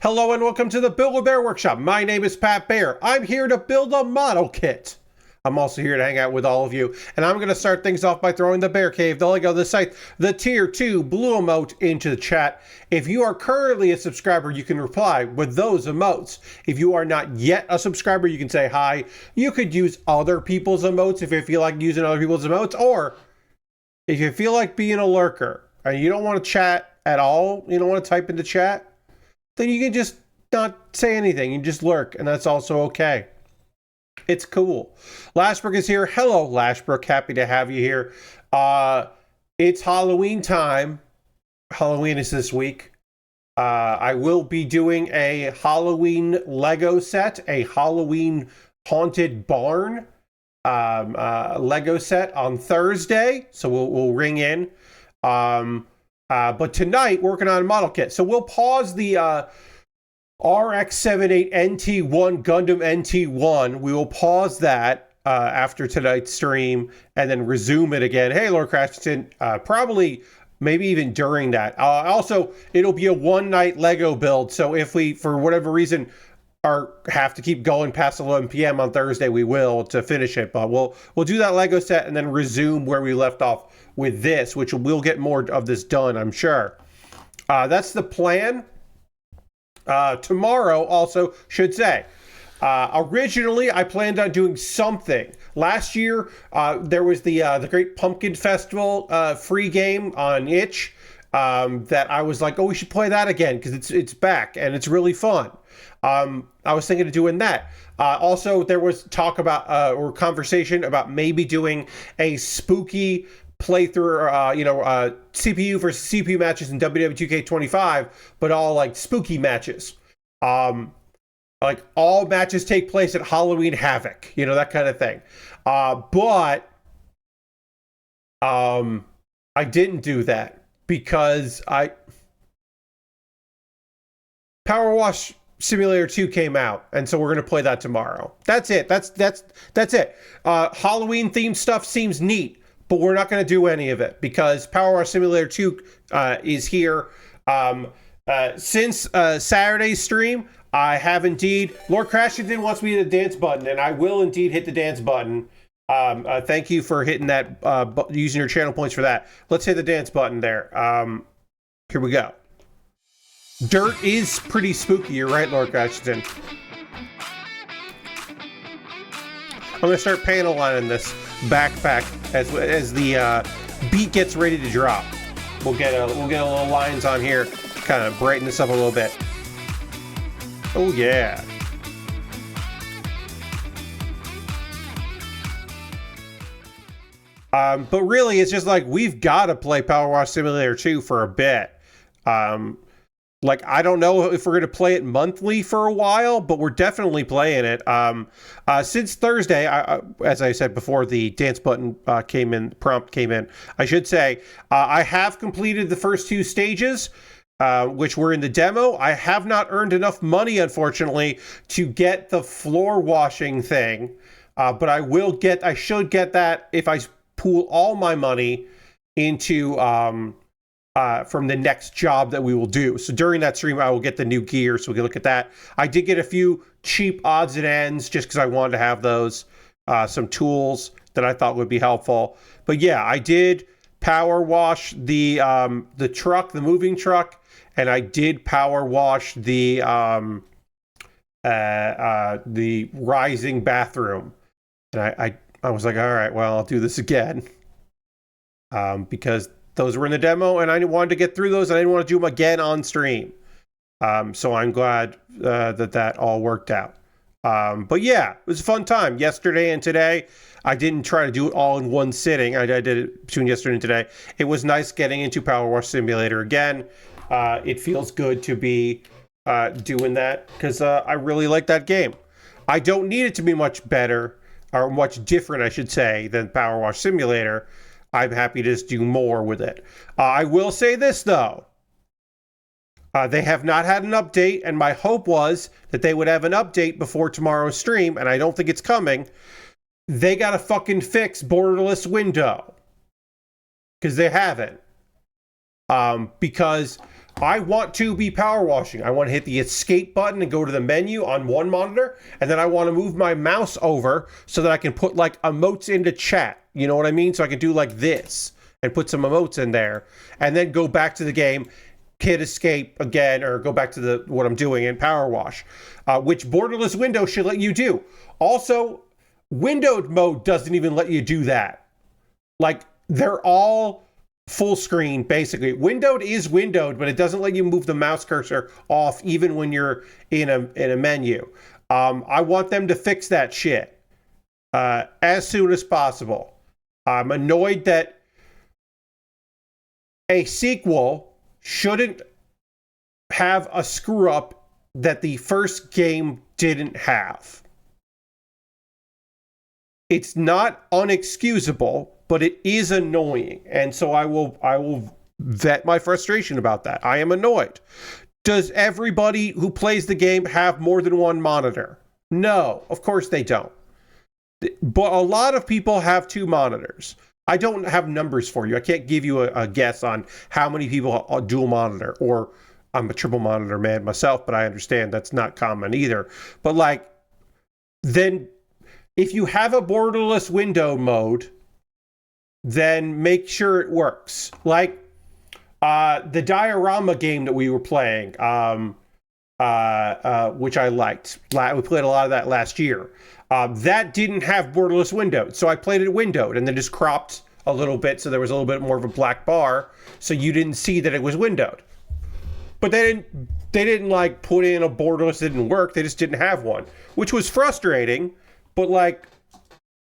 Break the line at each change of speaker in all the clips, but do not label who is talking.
Hello and welcome to the Baer Workshop. My name is Baer. I'm here to build a model kit. I'm also here to hang out with all of you, and I'm going to start things off by throwing the Bear Cave, the Lego, the Scythe, the Tier 2 blue emote into the chat. If you are currently a subscriber, you can reply with those emotes. If you are not yet a subscriber, you can say hi. You could use other people's emotes if you feel like using other people's emotes, or if you feel like being a lurker and you don't want to chat at all, you don't want to type into chat, then you can just not say anything. You just lurk, and that's also okay. It's cool. Lashbrook is here. Hello, Lashbrook. Happy to have you here. It's Halloween time. Halloween is this week. I will be doing a Halloween Lego set, a Halloween Haunted Barn Lego set on Thursday. So we'll ring in. But tonight, working on a model kit. So we'll pause the RX-78NT-1 Gundam NT-1. We will pause that after tonight's stream and then resume it again. Hey, Lord Crashington, probably maybe even during that. Also, it'll be a one-night Lego build, so if we, for whatever reason, have to keep going past 11 p.m. on Thursday, we will to finish it. But we'll do that Lego set and then resume where we left off with this, which we'll get more of this done, I'm sure. That's the plan. Tomorrow also should say, originally I planned on doing something. Last year, there was the Great Pumpkin Festival free game on itch that I was like, oh, we should play that again because it's back and it's really fun. I was thinking of doing that. Also, there was talk about or conversation about maybe doing a spooky playthrough, CPU versus CPU matches in WW2K25, but all like spooky matches. Like all matches take place at Halloween Havoc, that kind of thing. But I didn't do that because Power Wash Simulator 2 came out, and so we're going to play that tomorrow. That's it. That's it. Halloween themed stuff seems neat, but we're not going to do any of it because Power Wash Simulator 2 is here. Since Saturday's stream, I have indeed... Lord Crashington wants me to hit the dance button, and I will indeed hit the dance button. Thank you for hitting that, using your channel points for that. Let's hit the dance button there. Here we go. Dirt is pretty spooky. You're right, Lord Crashington. I'm going to start panel lining this backpack as the beat gets ready to drop. We'll get a little lines on here, kind of brighten this up a little bit. Oh yeah. But really, it's just like we've got to play Power Wash Simulator 2 for a bit. Like, I don't know if we're going to play it monthly for a while, but we're definitely playing it. Since Thursday, as I said before, the dance button prompt came in. I should say, I have completed the first two stages, which were in the demo. I have not earned enough money, unfortunately, to get the floor washing thing. But I should get that if I pool all my money into... from the next job that we will do. So during that stream, I will get the new gear, so we can look at that. I did get a few cheap odds and ends just because I wanted to have those. Some tools that I thought would be helpful. But yeah, I did power wash the truck, the moving truck, and I did power wash the rising bathroom. And I was like, all right, well, I'll do this again. Because those were in the demo, and I wanted to get through those, and I didn't want to do them again on stream. So I'm glad that all worked out. But yeah, it was a fun time. Yesterday and today, I didn't try to do it all in one sitting. I did it between yesterday and today. It was nice getting into Power Wash Simulator again. It feels good to be doing that, because I really like that game. I don't need it to be much better, or much different, I should say, than Power Wash Simulator. I'm happy to just do more with it. I will say this, though. They have not had an update, and my hope was that they would have an update before tomorrow's stream, and I don't think it's coming. They got to fucking fix borderless window. Because they haven't. Because I want to be power washing. I want to hit the escape button and go to the menu on one monitor, and then I want to move my mouse over so that I can put like emotes into chat. You know what I mean? So I can do like this and put some emotes in there, and then go back to the game, hit escape again, or go back to what I'm doing in power wash, which borderless window should let you do. Also, windowed mode doesn't even let you do that. Like, they're all full screen, basically. Windowed is windowed, but it doesn't let you move the mouse cursor off even when you're in a menu. I want them to fix that shit as soon as possible. I'm annoyed that a sequel shouldn't have a screw up that the first game didn't have. It's not unexcusable, but it is annoying, and so I will vet my frustration about that. I am annoyed. Does everybody who plays the game have more than one monitor? No, of course they don't. But a lot of people have two monitors. I don't have numbers for you. I can't give you a guess on how many people dual monitor, or I'm a triple monitor man myself, but I understand that's not common either. But like, then if you have a borderless window mode, then make sure it works. Like the diorama game that we were playing, which I liked. We played a lot of that last year. That didn't have borderless windowed, so I played it windowed and then just cropped a little bit so there was a little bit more of a black bar, so you didn't see that it was windowed. But they didn't like put in a borderless that didn't work. They just didn't have one, which was frustrating. But like,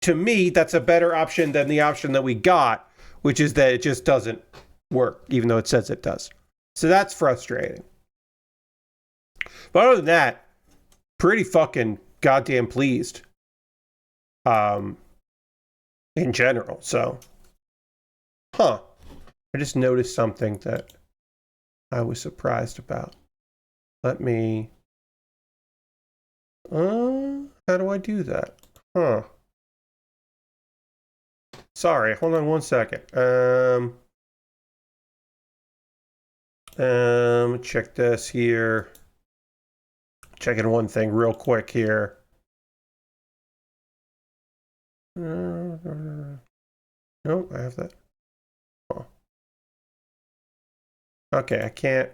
to me, that's a better option than the option that we got, which is that it just doesn't work, even though it says it does. So that's frustrating. But other than that, pretty fucking goddamn pleased. In general. So, I just noticed something that I was surprised about. Let me... how do I do that? Sorry, hold on one second. Check this here. Checking one thing real quick here. Nope, I have that. Oh. Okay, I can't.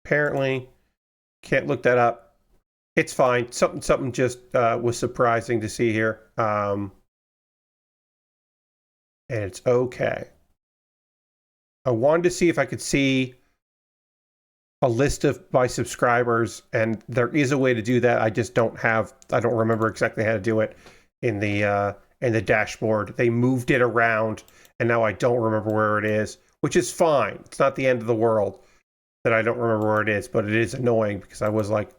Apparently, can't look that up. It's fine. Something just was surprising to see here. And it's okay. I wanted to see if I could see a list of my subscribers, and there is a way to do that. I just don't remember exactly how to do it in the dashboard. They moved it around, and now I don't remember where it is, which is fine. It's not the end of the world that I don't remember where it is, but it is annoying because I was like,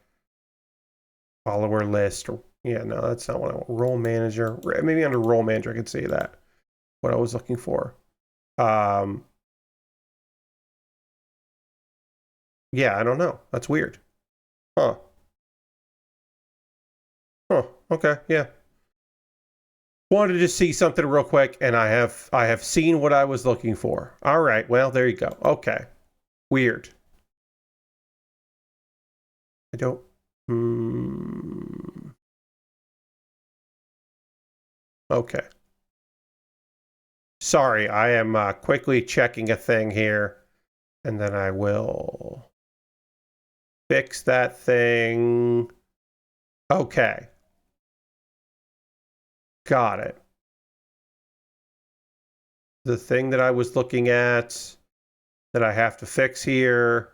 follower list, or yeah, no, that's not what I want. Role manager. Maybe under role manager I could see that. What I was looking for. Yeah, I don't know. That's weird. Okay, yeah. Wanted to see something real quick, and I have seen what I was looking for. All right, well, there you go. Okay. Weird. I don't... Okay. Sorry, I am quickly checking a thing here, and then I will fix that thing. Okay. Got it. The thing that I was looking at that I have to fix here,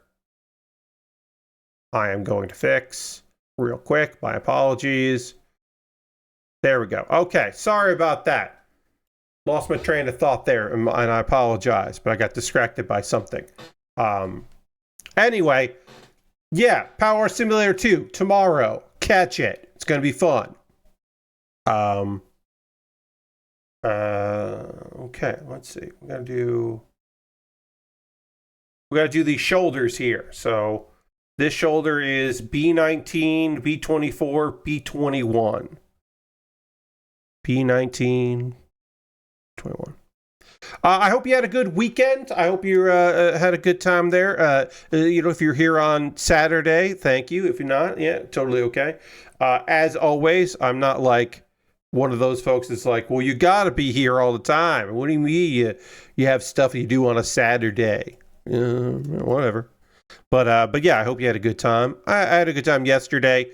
I am going to fix real quick. My apologies. There we go. Okay, sorry about that. Lost my train of thought there, and I apologize, but I got distracted by something. Anyway, yeah, Power Simulator 2, tomorrow. Catch it. It's going to be fun. Okay, let's see. We gotta do these shoulders here. So this shoulder is B19, B24, B21. B19, 21. I hope you had a good weekend. I hope you had a good time there. If you're here on Saturday, thank you. If you're not, yeah, totally okay. As always, I'm not like one of those folks that's like, well, you got to be here all the time. What do you mean you have stuff you do on a Saturday? Whatever. But yeah, I hope you had a good time. I had a good time yesterday.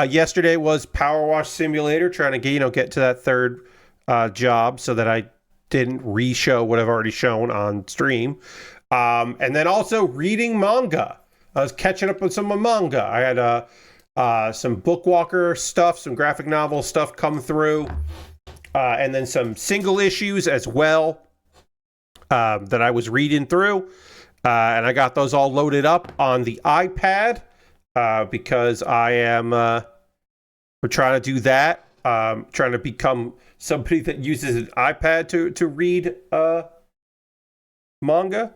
Yesterday was Power Wash Simulator, trying to get to that third job so that I didn't re-show what I've already shown on stream. And then also reading manga. I was catching up with some manga. I had some Bookwalker stuff, some graphic novel stuff come through, and then some single issues as well that I was reading through. And I got those all loaded up on the iPad because I am we're trying to do that. Trying to become somebody that uses an iPad to read manga.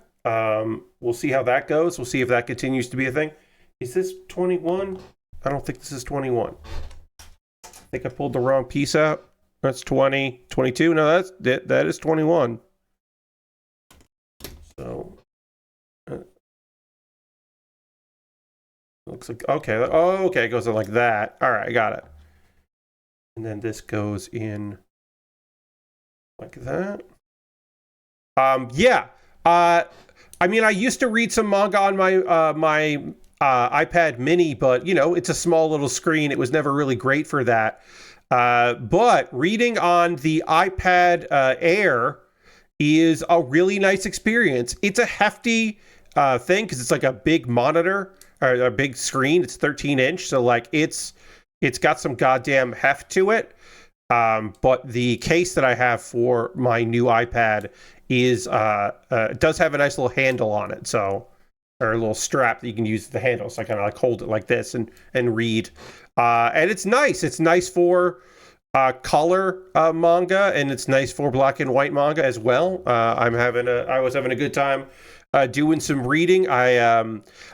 We'll see how that goes. We'll see if that continues to be a thing. Is this 21? I don't think this is 21. I think I pulled the wrong piece out. That's 20, 22. No, that is 21. So looks like okay. Oh, okay. It goes in like that. All right, I got it. And then this goes in like that. Yeah. I mean, I used to read some manga on my iPad mini, but it's a small little screen. It was never really great for that. But reading on the iPad Air is a really nice experience. It's a hefty thing because it's like a big monitor or a big screen. It's 13-inch, so like it's got some goddamn heft to it. But the case that I have for my new iPad is it does have a nice little handle on it, or a little strap that you can use the handle. So I kind of like hold it like this and read. And it's nice. It's nice for color manga, and it's nice for black and white manga as well. I was having a good time doing some reading.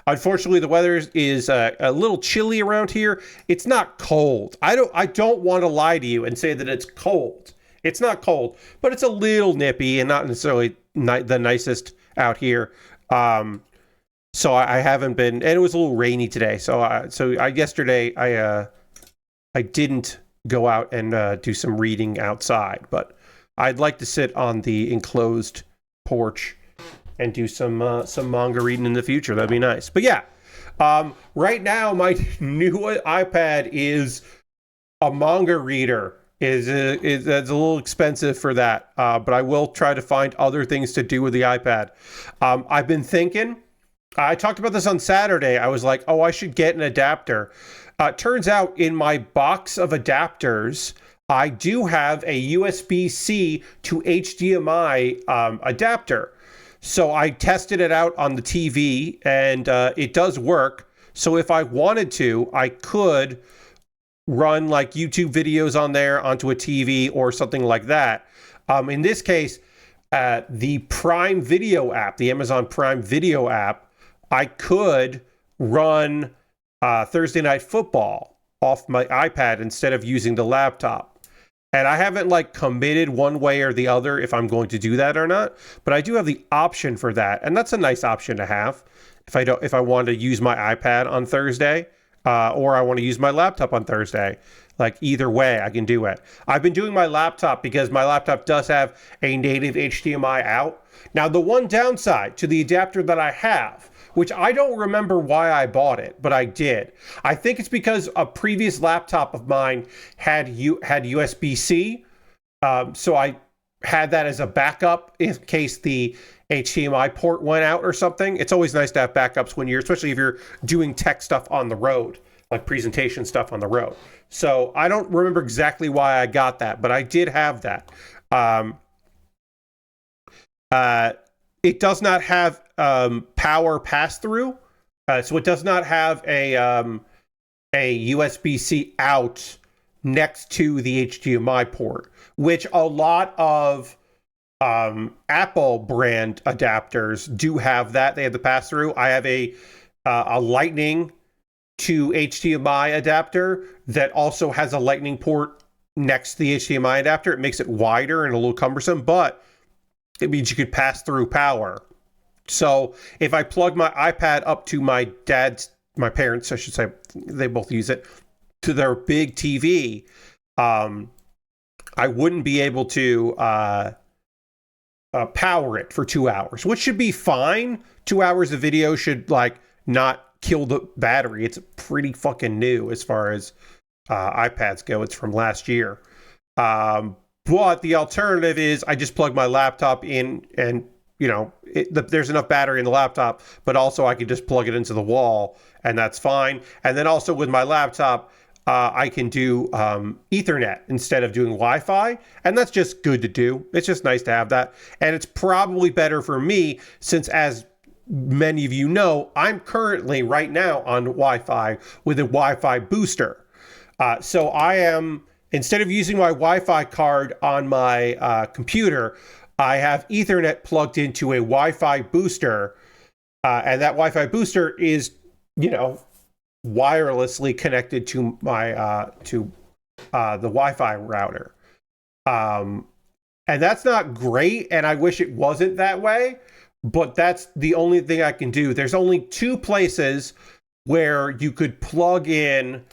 Unfortunately, the weather is a little chilly around here. It's not cold. I don't want to lie to you and say that it's cold. It's not cold, but it's a little nippy and not necessarily the nicest out here. So I haven't been, and it was a little rainy today. Yesterday I didn't go out and do some reading outside, but I'd like to sit on the enclosed porch and do some manga reading in the future. That'd be nice. But yeah, right now my new iPad is a manga reader. It's a little expensive for that, but I will try to find other things to do with the iPad. I've been thinking. I talked about this on Saturday. I was like, I should get an adapter. Turns out in my box of adapters, I do have a USB-C to HDMI adapter. So I tested it out on the TV, and it does work. So if I wanted to, I could run like YouTube videos on there onto a TV or something like that. In this case, the Prime Video app, the Amazon Prime Video app, I could run Thursday Night Football off my iPad instead of using the laptop. And I haven't like committed one way or the other if I'm going to do that or not, but I do have the option for that. And that's a nice option to have if I want to use my iPad on Thursday, or I want to use my laptop on Thursday. Like either way, I can do it. I've been doing my laptop because my laptop does have a native HDMI out. Now, the one downside to the adapter that I have, which I don't remember why I bought it, but I did. I think it's because a previous laptop of mine had USB-C, so I had that as a backup in case the HDMI port went out or something. It's always nice to have backups especially if you're doing tech stuff on the road, like presentation stuff on the road. So I don't remember exactly why I got that, but I did have that. It does not have power pass-through, so it does not have a USB-C out next to the HDMI port, which a lot of Apple brand adapters do have that. They have the pass-through. I have a Lightning to HDMI adapter that also has a Lightning port next to the HDMI adapter. It makes it wider and a little cumbersome, but it means you could pass through power. So if I plug my iPad up to my parents, I should say, they both use it, to their big TV, I wouldn't be able to power it for 2 hours, which should be fine. 2 hours of video should like not kill the battery. It's pretty fucking new as far as iPads go. It's from last year. But the alternative is I just plug my laptop in and, you know, there's enough battery in the laptop, but also I can just plug it into the wall and that's fine. And then also with my laptop, I can do Ethernet instead of doing Wi-Fi, and that's just good to do. It's just nice to have that. And it's probably better for me since, as many of you know, I'm currently right now on Wi-Fi with a Wi-Fi booster. So I am, instead of using my Wi-Fi card on my computer, I have Ethernet plugged into a Wi-Fi booster, and that Wi-Fi booster is, you know, wirelessly connected to my the Wi-Fi router. And that's not great, and I wish it wasn't that way, but that's the only thing I can do. There's only 2 places where you could plug in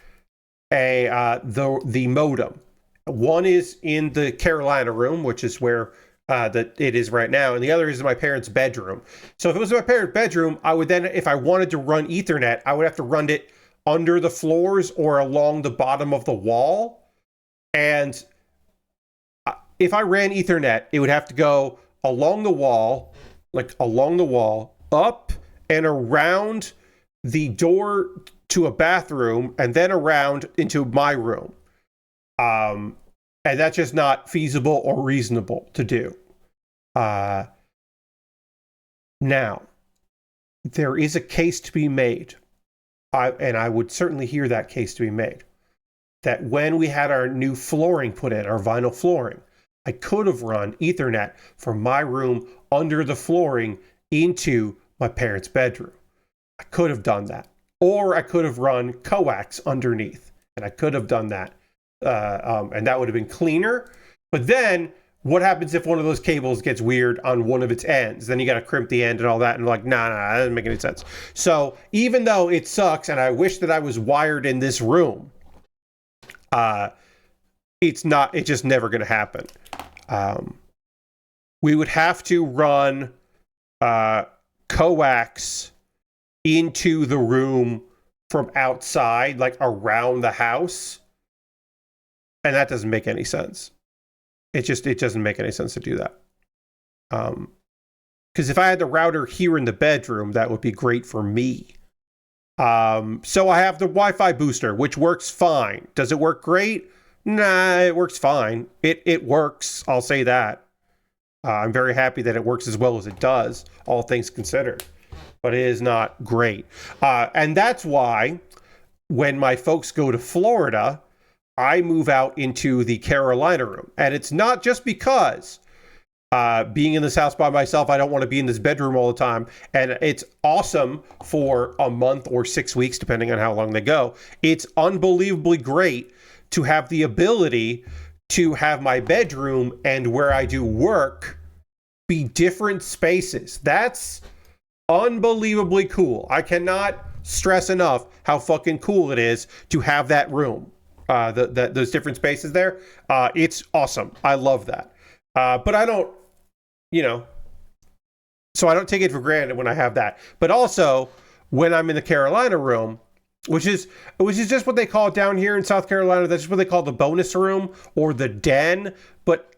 the modem. One is in the Carolina room, which is where that it is right now, and the other is in my parents' bedroom. So if it was my parents' bedroom, I would then, if I wanted to run Ethernet, I would have to run it under the floors or along the bottom of the wall. And if I ran Ethernet, it would have to go along the wall, up and around the door to a bathroom, and then around into my room. And that's just not feasible or reasonable to do. Now, there is a case to be made, and I would certainly hear that case to be made, that when we had our new flooring put in, our vinyl flooring, I could have run Ethernet from my room under the flooring into my parents' bedroom. I could have done that. Or I could have run coax underneath, and I could have done that. And that would have been cleaner. But then what happens if one of those cables gets weird on one of its ends? Then you got to crimp the end and all that, and like, nah, that doesn't make any sense. So even though it sucks, and I wish that I was wired in this room, it's just never going to happen. We would have to run coax into the room from outside, like around the house. And that doesn't make any sense. It doesn't make any sense to do that. Because if I had the router here in the bedroom, that would be great for me. So I have the Wi-Fi booster, which works fine. Does it work great? Nah, it works fine. It works, I'll say that. I'm very happy that it works as well as it does, all things considered. But it is not great. And that's why when my folks go to Florida, I move out into the Carolina room. And it's not just because being in this house by myself, I don't want to be in this bedroom all the time. And it's awesome for a month or 6 weeks, depending on how long they go. It's unbelievably great to have the ability to have my bedroom and where I do work be different spaces. That's unbelievably cool. I cannot stress enough how fucking cool it is to have that room, those different spaces there. It's awesome. I love that. But I don't, so I don't take it for granted when I have that. But also, when I'm in the Carolina room, which is just what they call it down here in South Carolina. That's just what they call the bonus room or the den. But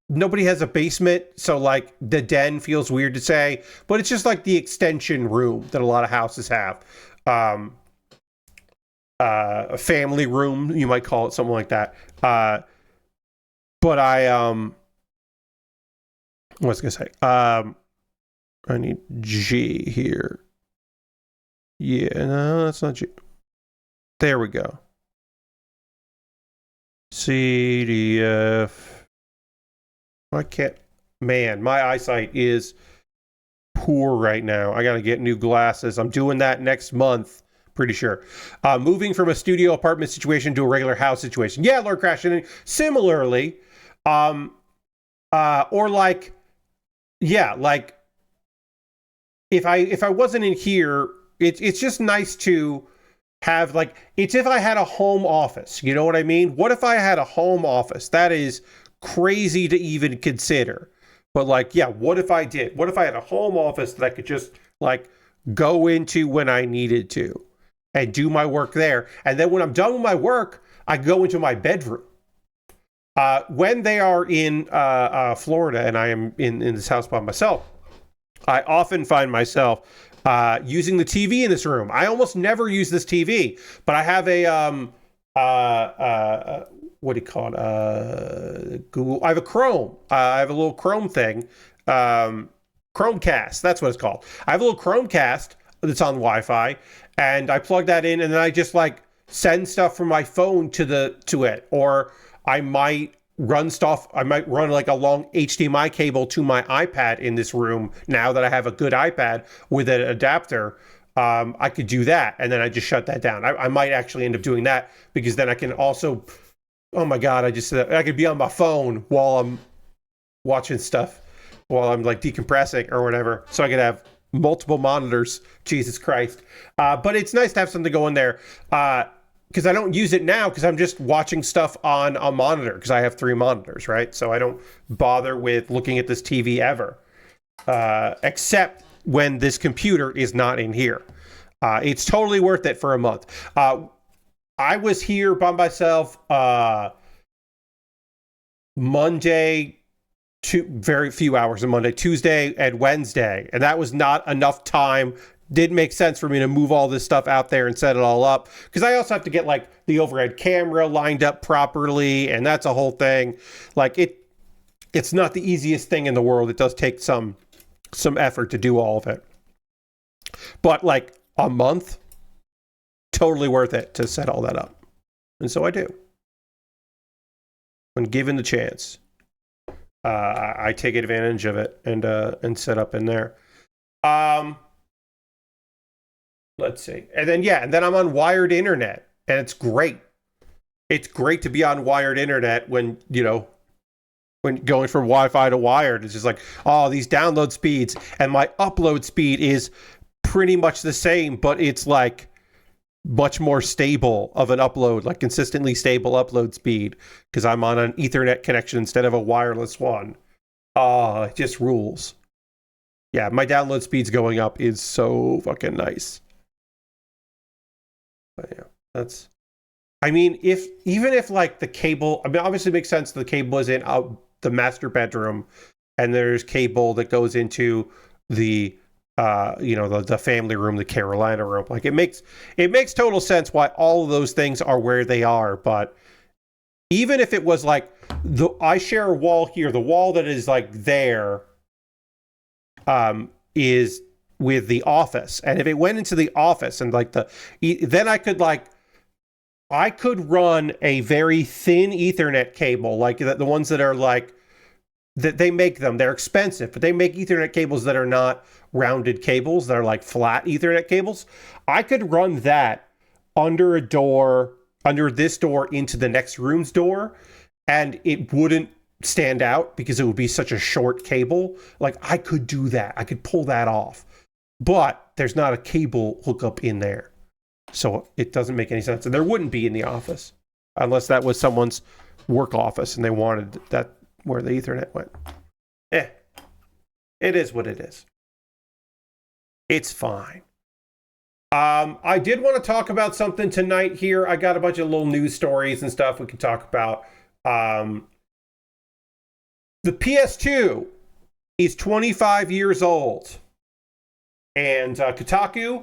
nobody has a basement, so like the den feels weird to say. But it's just like the extension room that a lot of houses have. A family room, you might call it, something like that. But what was I gonna say? I need G here. Yeah, no, that's not G. There we go. CDF. I can't. Man, my eyesight is poor right now. I gotta get new glasses. I'm doing that next month. Pretty sure. Moving from a studio apartment situation to a regular house situation. Yeah, Lord Crash. And similarly, Or like, yeah, like if I wasn't in here, it's just nice to have like, it's if I had a home office, you know what I mean? What if I had a home office? That is crazy to even consider. But like, yeah, what if I did? What if I had a home office that I could just like go into when I needed to and do my work there? And then when I'm done with my work, I go into my bedroom. When they are in Florida and I am in this house by myself, I often find myself using the TV in this room. I almost never use this TV, but I have a what do you call it? Google. I have a Chrome. I have a little Chrome thing. Chromecast. That's what it's called. I have a little Chromecast that's on Wi-Fi, and I plug that in, and then I just like send stuff from my phone to it, or I might run stuff. I might run like a long HDMI cable to my iPad in this room. Now that I have a good iPad with an adapter, I could do that, and then I just shut that down. I might actually end up doing that because then I can also. Oh my God! I could be on my phone while I'm watching stuff, while I'm like decompressing or whatever. So I could have multiple monitors. Jesus Christ! But it's nice to have something going there. Because I don't use it now because I'm just watching stuff on a monitor because I have 3 monitors, right? So I don't bother with looking at this TV ever, except when this computer is not in here. It's totally worth it for a month. I was here by myself Monday, very few hours on Monday, Tuesday, and Wednesday, and that was not enough time. Didn't make sense for me to move all this stuff out there and set it all up because I also have to get like the overhead camera lined up properly, and that's a whole thing. Like it's not the easiest thing in the world. It does take some effort to do all of it, but like a month, totally worth it to set all that up, and so I do. When given the chance, I take advantage of it and set up in there. Let's see. And then I'm on wired internet, and it's great. It's great to be on wired internet when going from Wi-Fi to wired. It's just like, oh, these download speeds, and my upload speed is pretty much the same, but it's like much more stable of an upload, like consistently stable upload speed, because I'm on an Ethernet connection instead of a wireless one. Oh, it just rules. Yeah, my download speeds going up is so fucking nice. But yeah, that's. I mean, even if like the cable, I mean, obviously it makes sense. The cable is in the master bedroom, and there's cable that goes into the the family room, the Carolina room. Like it makes total sense why all of those things are where they are. But even if it was like I share a wall here, the wall that is like there, is with the office, and if it went into the office and like then I could run a very thin Ethernet cable, like the ones that are like that they make them. They're expensive, but they make Ethernet cables that are not rounded cables. They're like flat Ethernet cables. I could run that under this door into the next room's door, and it wouldn't stand out because it would be such a short cable. Like I could do that. I could pull that off. But there's not a cable hookup in there. So it doesn't make any sense. And there wouldn't be in the office unless that was someone's work office and they wanted that where the Ethernet went. It is what it is. It's fine. I did want to talk about something tonight here. I got a bunch of little news stories and stuff we can talk about. The PS2 is 25 years old. And Kotaku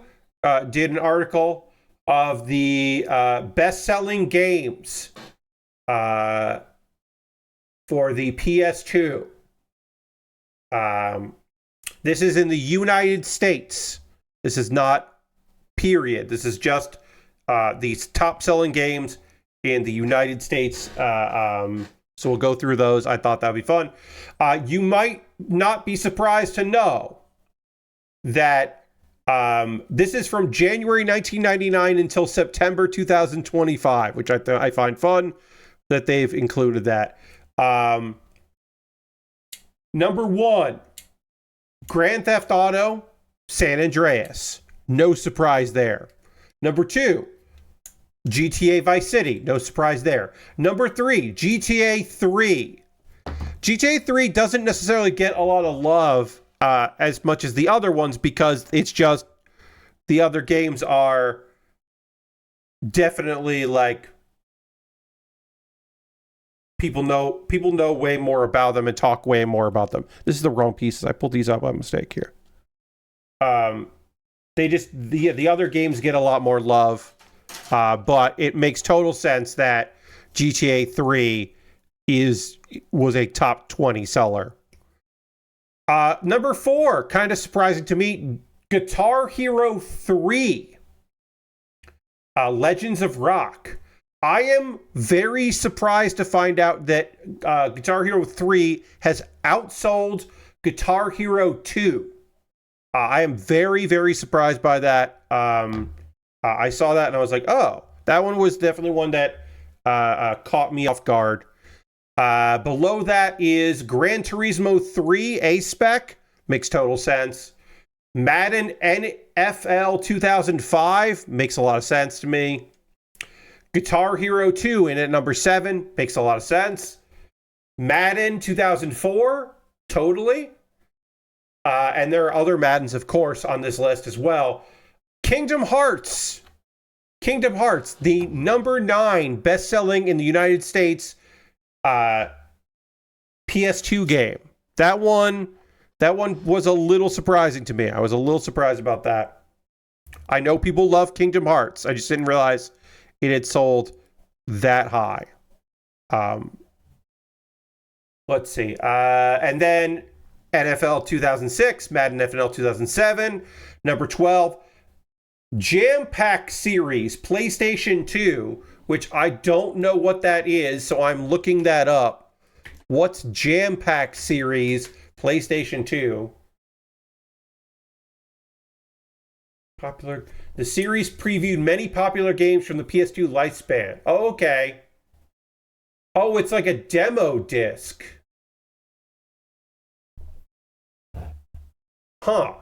did an article of the best-selling games for the PS2. This is in the United States. This is not period. This is just these top-selling games in the United States. So we'll go through those. I thought that'd be fun. You might not be surprised to know that this is from January 1999 until September 2025, which I find fun that they've included that. Number 1, Grand Theft Auto San Andreas. No surprise there. Number 2, GTA Vice City. No surprise there. Number 3, GTA 3. GTA 3 doesn't necessarily get a lot of love as much as the other ones because it's just the other games are definitely like people know way more about them and talk way more about them. This is the wrong pieces. I pulled these up by mistake here. The other games get a lot more love, but it makes total sense that GTA 3 was a top 20 seller. Number 4, kind of surprising to me, Guitar Hero 3, Legends of Rock. I am very surprised to find out that Guitar Hero 3 has outsold Guitar Hero 2. I am very, very surprised by that. I saw that and I was like, oh, that one was definitely one that caught me off guard. Below that is Gran Turismo 3 A-Spec. Makes total sense. Madden NFL 2005. Makes a lot of sense to me. Guitar Hero 2 in at number 7. Makes a lot of sense. Madden 2004. Totally. And there are other Maddens, of course, on this list as well. Kingdom Hearts. Kingdom Hearts, the number 9 best-selling in the United States PS2 game. That one was a little surprising to me. I was a little surprised about that. I know people love Kingdom Hearts. I just didn't realize it had sold that high. Let's see. And then NFL 2006, Madden NFL 2007. Number 12, Jam Pack Series, PlayStation 2, which I don't know what that is, so I'm looking that up. What's Jam Pack Series, PlayStation 2? Popular. The series previewed many popular games from the PS2 lifespan. Oh, okay. Oh, it's like a demo disc. Huh.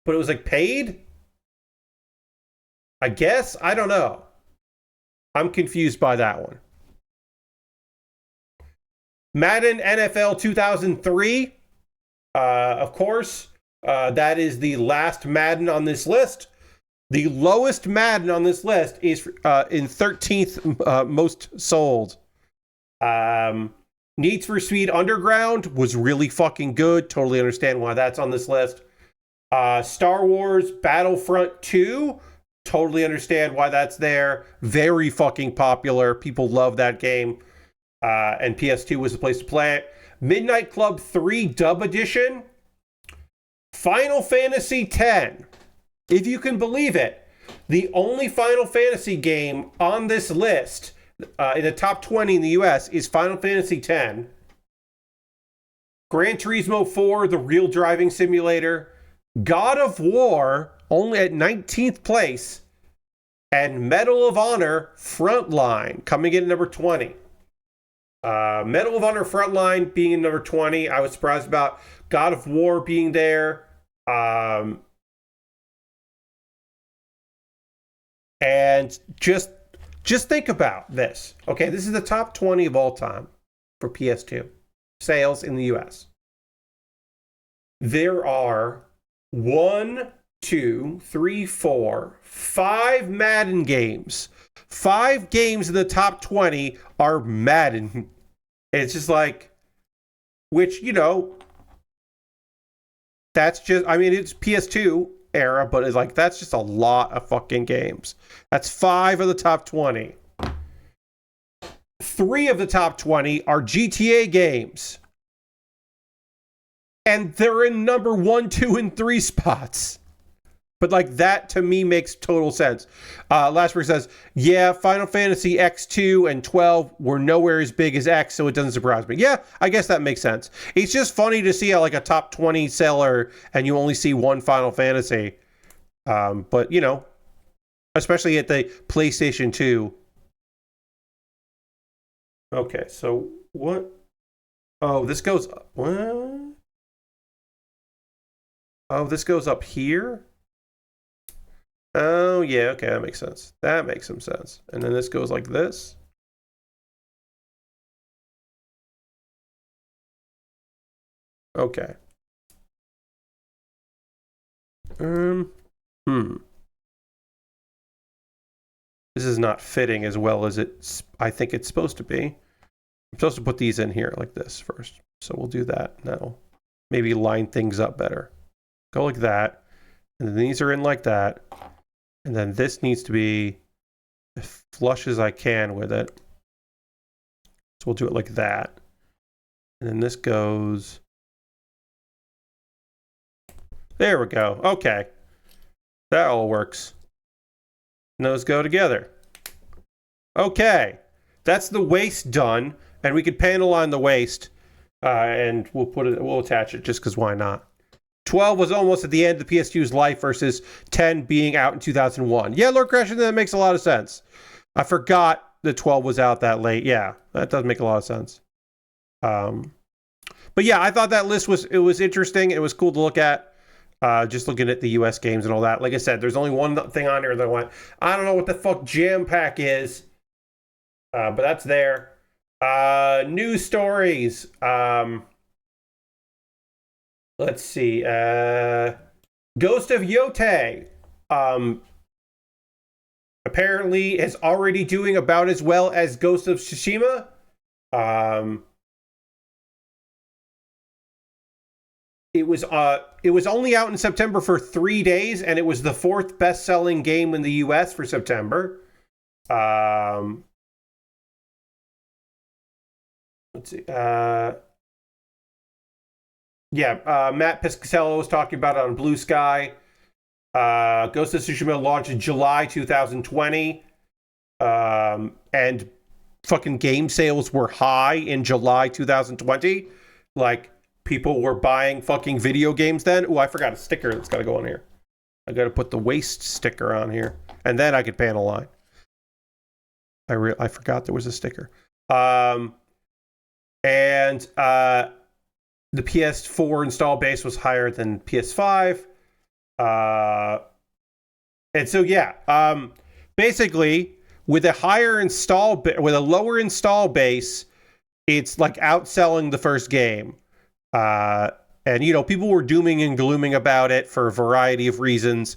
But it was like paid? I guess? I don't know. I'm confused by that one. Madden NFL 2003. Of course. That is the last Madden on this list. The lowest Madden on this list is in 13th most sold. Need for Speed Underground was really fucking good. Totally understand why that's on this list. Star Wars Battlefront 2. Totally understand why that's there. Very fucking popular. People love that game. And PS2 was the place to play it. Midnight Club 3 Dub Edition. Final Fantasy X. If you can believe it, the only Final Fantasy game on this list in the top 20 in the US is Final Fantasy X. Gran Turismo 4, the real driving simulator. God of War, only at 19th place. And Medal of Honor Frontline, coming in at number 20. Medal of Honor Frontline being in number 20. I was surprised about God of War being there. And just think about this. Okay, this is the top 20 of all time for PS2 sales in the US. There are 5 Madden games. 5 games in the top 20 are Madden. It's just like, which, you know, that's just, I mean, it's PS2 era, but it's like, that's just a lot of fucking games. That's 5 of the top 20. 3 of the top 20 are GTA games. And they're in number 1, 2, and 3 spots. But like that to me makes total sense. Lashberg says, yeah, Final Fantasy X2 and 12 were nowhere as big as X, so it doesn't surprise me. Yeah, I guess that makes sense. It's just funny to see how like a top 20 seller and you only see one Final Fantasy. But you know, especially at the PlayStation 2. Okay, so what? Oh, this goes, what? Oh, this goes up here? Oh, yeah, okay, that makes sense. That makes some sense. And then this goes like this. Okay. This is not fitting as well as I think it's supposed to be. I'm supposed to put these in here like this first. So we'll do that now. Maybe line things up better. Go like that. And then these are in like that. And then this needs to be as flush as I can with it. So we'll do it like that. And then this goes... There we go. Okay. That all works. And those go together. Okay. That's the waist done. And we could panel on the waist. And we'll attach it just because why not? 12 was almost at the end of the PS2's life versus 10 being out in 2001. Yeah, Lord Crasher, that makes a lot of sense. I forgot that 12 was out that late. Yeah, that does make a lot of sense. But yeah, I thought that list was interesting. It was cool to look at. Just looking at the US games and all that. Like I said, there's only one thing on here that I went, I don't know what the fuck Jam Pack is. But that's there. News stories. Let's see. Ghost of Yotei. Apparently is already doing about as well as Ghost of Tsushima. It was only out in September for 3 days, and it was the 4th best-selling game in the US for September. Let's see. Matt Piscatello was talking about it on Blue Sky. Ghost of Tsushima launched in July 2020. And fucking game sales were high in July 2020. Like, people were buying fucking video games then. Oh, I forgot a sticker that's got to go on here. I got to put the waist sticker on here. And then I could panel line. I forgot there was a sticker. The PS4 install base was higher than PS5. And so, yeah. Basically, with a lower install base, it's like outselling the first game. And, you know, people were dooming and glooming about it for a variety of reasons.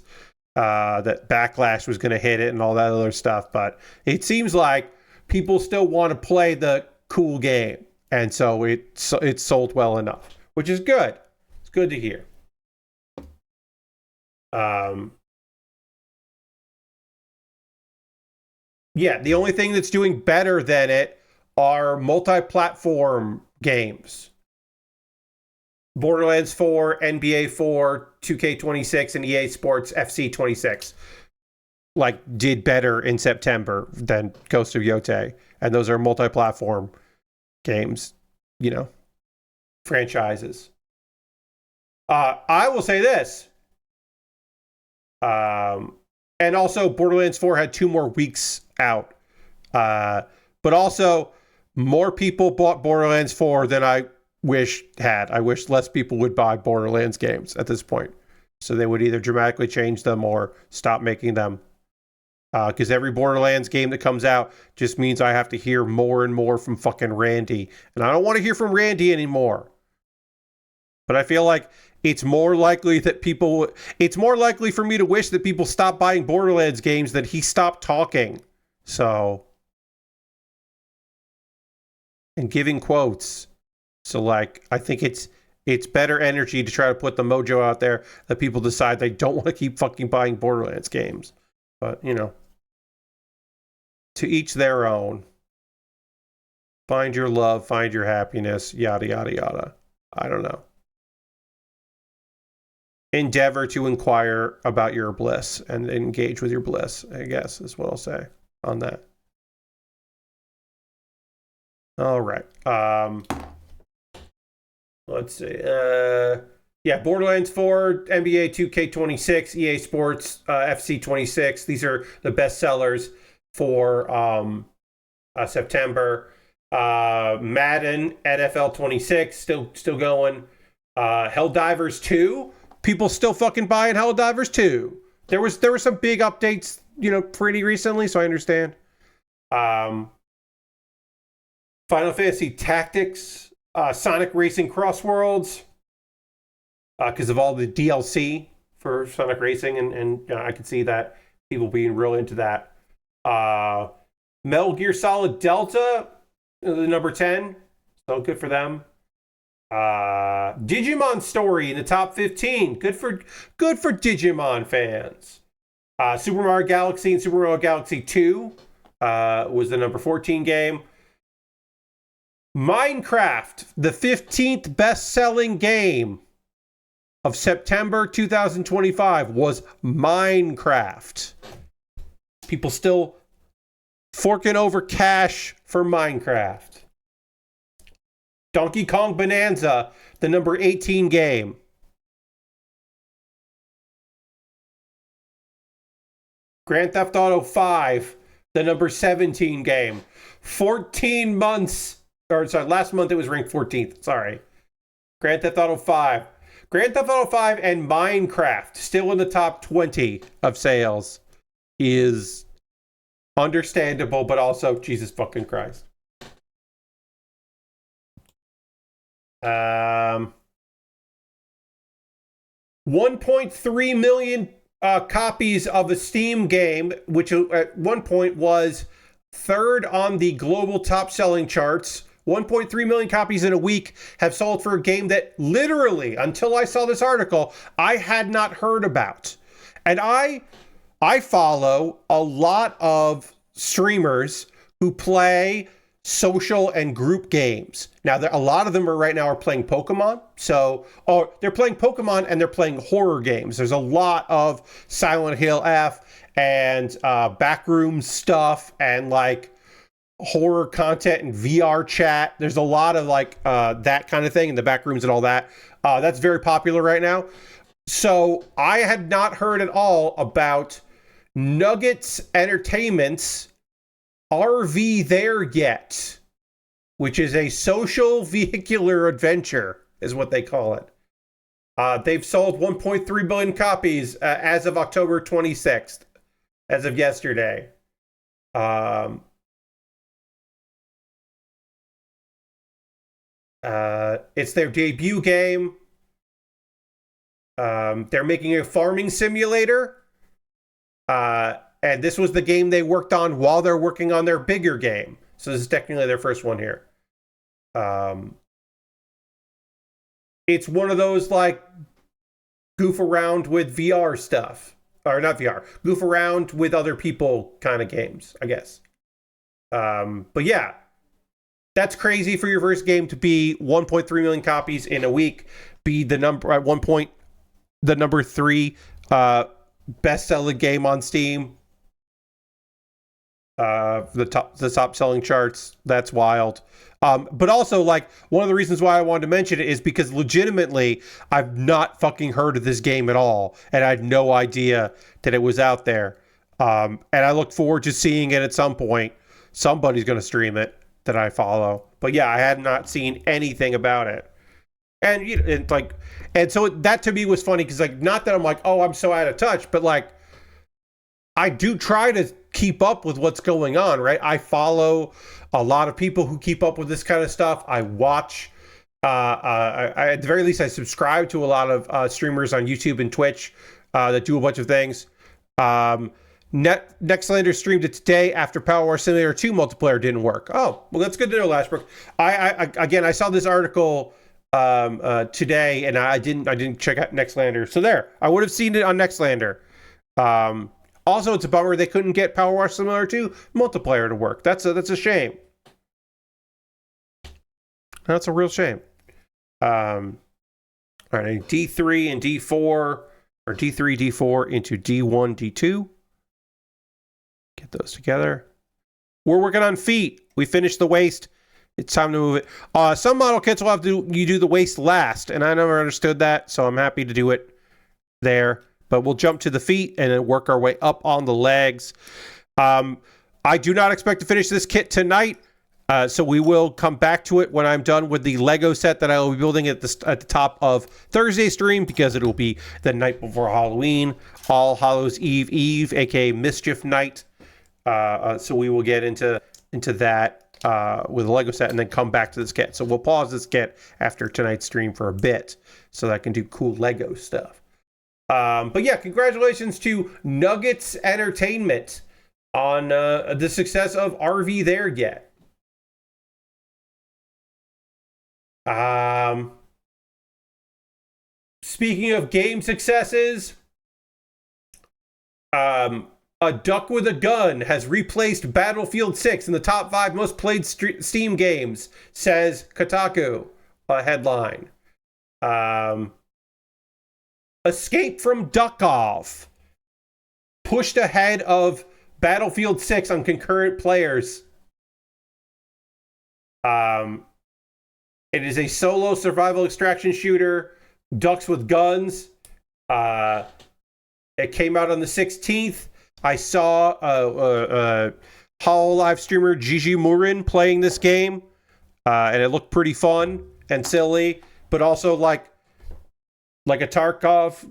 That backlash was going to hit it and all that other stuff. But it seems like people still want to play the cool game. And so it's sold well enough, which is good. It's good to hear. Yeah, the only thing that's doing better than it are multi-platform games. Borderlands 4, NBA 4, 2K26, and EA Sports FC 26 did better in September than Ghost of Yotei. And those are multi-platform games, you know, franchises. I will say this. And also Borderlands 4 had 2 more weeks out. But also more people bought Borderlands 4 than I wish had. I wish less people would buy Borderlands games at this point. So they would either dramatically change them or stop making them. Because every Borderlands game that comes out just means I have to hear more and more from fucking Randy. And I don't want to hear from Randy anymore. But I feel like it's more likely for me to wish that people stop buying Borderlands games than he stopped talking. So, and giving quotes. So I think it's better energy to try to put the mojo out there that people decide they don't want to keep fucking buying Borderlands games. But, you know, to each their own. Find your love, find your happiness, yada, yada, yada. I don't know. Endeavor to inquire about your bliss and engage with your bliss, I guess, is what I'll say on that. All right. Let's see. Borderlands 4, NBA 2K26, EA Sports, FC 26. These are the best sellers for September. Madden, NFL 26, still going. Helldivers 2 People still fucking buying Helldivers 2. There were some big updates, you know, pretty recently, so I understand. Final Fantasy Tactics, Sonic Racing Crossworlds, because of all the DLC for Sonic Racing, and I can see that people being real into that. Metal Gear Solid Delta, the number 10, so good for them. Digimon Story in the top 15, good for Digimon fans. Super Mario Galaxy and Super Mario Galaxy 2 was the number 14 game. Minecraft, the 15th best-selling game of September 2025 was Minecraft. People still forking over cash for Minecraft. Donkey Kong Bonanza, the number 18 game. Grand Theft Auto 5, the number 17 game. 14 months, or sorry, last month it was ranked 14th, sorry. Grand Theft Auto 5. Grand Theft Auto 5 and Minecraft, still in the top 20 of sales, is understandable, but also, Jesus fucking Christ. 1.3 million copies of a Steam game, which at one point was third on the global top-selling charts. 1.3 million copies in a week have sold for a game that literally, until I saw this article, I had not heard about. And I follow a lot of streamers who play social and group games. Now, a lot of them right now are playing Pokemon. So, they're playing Pokemon and they're playing horror games. There's a lot of Silent Hill F and backroom stuff and like horror content and VR chat. There's a lot of like that kind of thing in the back rooms and all that. That's very popular right now. So I had not heard at all about Nuggets Entertainment's RV There Yet, which is a social vehicular adventure, is what they call it. They've sold 1.3 billion copies as of October 26th, as of yesterday. It's their debut game. They're making a farming simulator. And this was the game they worked on while they're working on their bigger game. So this is technically their first one here. It's one of those like goof around with VR stuff. Or not VR. Goof around with other people kind of games, I guess. But yeah. That's crazy for your first game to be 1.3 million copies in a week. Be the number at one point, the number 3 best-selling game on Steam. The top selling charts. That's wild. But also, like, one of the reasons why I wanted to mention it is because legitimately, I've not fucking heard of this game at all, and I had no idea that it was out there. And I look forward to seeing it at some point. Somebody's going to stream it that I follow. But yeah, I had not seen anything about it. And you know, and so that to me was funny because like, not that I'm like, oh, I'm so out of touch, but like, I do try to keep up with what's going on, right? I follow a lot of people who keep up with this kind of stuff. I watch, I at the very least, I subscribe to a lot of streamers on YouTube and Twitch that do a bunch of things. Nextlander streamed it today after Power War Simulator 2 multiplayer didn't work. Oh, well, that's good to know, Lashbrook. I saw this article today, and I didn't check out Nextlander. So there, I would have seen it on Nextlander. Also, it's a bummer they couldn't get Power Wash Simulator 2 multiplayer to work. That's a shame. That's a real shame. All right, D3 and D4, or D3, D4 into D1, D2. Get those together. We're working on feet. We finished the waist. It's time to move it. Some model kits will have to do the waist last, and I never understood that, so I'm happy to do it there. But we'll jump to the feet and then work our way up on the legs. I do not expect to finish this kit tonight. So we will come back to it when I'm done with the Lego set that I will be building at the top of Thursday stream, because it will be the night before Halloween, All Hallows Eve, aka Mischief Night. So we will get into that with the Lego set, and then come back to this kit. So we'll pause this kit after tonight's stream for a bit, so that I can do cool Lego stuff. But yeah, congratulations to Nuggets Entertainment on the success of RV There Yet. Speaking of game successes, A Duck with a Gun has replaced Battlefield 6 in the top 5 most played Steam games, says Kotaku, a headline. Escape from Duckov pushed ahead of Battlefield 6 on concurrent players. It is a solo survival extraction shooter, ducks with guns. It came out on the 16th. I saw Hololive streamer Gigi Murin playing this game, and it looked pretty fun and silly, but also like a Tarkov.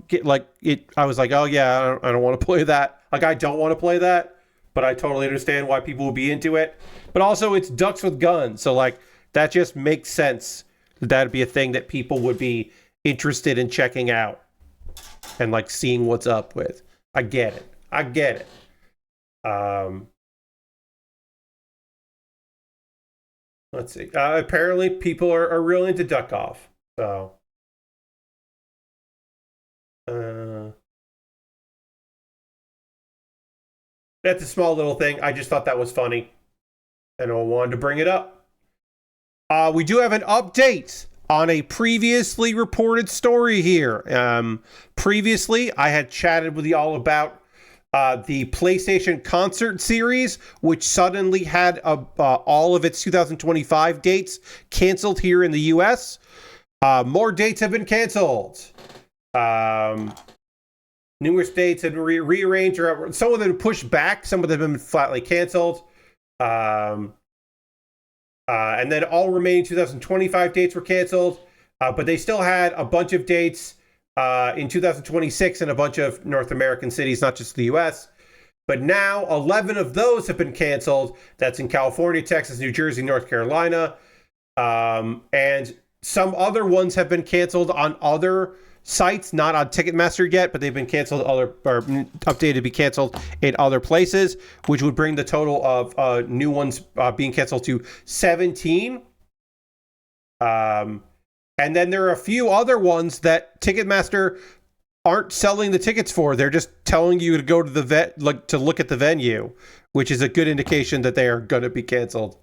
I was like, oh yeah, I don't want to play that. Like, I don't want to play that, but I totally understand why people would be into it. But also, it's ducks with guns, so like that just makes sense. That'd be a thing that people would be interested in checking out and like seeing what's up with. I get it. Let's see. Apparently, people are real into Duckov. So, that's a small little thing. I just thought that was funny, and I wanted to bring it up. We do have an update on a previously reported story here. Previously, I had chatted with you all about the PlayStation Concert Series, which suddenly had all of its 2025 dates canceled here in the US. More dates have been canceled. Numerous dates have been rearranged, or some of them pushed back, some of them have been flatly canceled. And then all remaining 2025 dates were canceled, but they still had a bunch of dates in 2026 in a bunch of North American cities, not just the US. But now 11 of those have been canceled. That's in California, Texas, New Jersey, North Carolina. And some other ones have been canceled on other sites, not on Ticketmaster yet, but they've been canceled or updated to be canceled in other places, which would bring the total of new ones being canceled to 17. And then there are a few other ones that Ticketmaster aren't selling the tickets for. They're just telling you to go to the to look at the venue, which is a good indication that they are going to be canceled.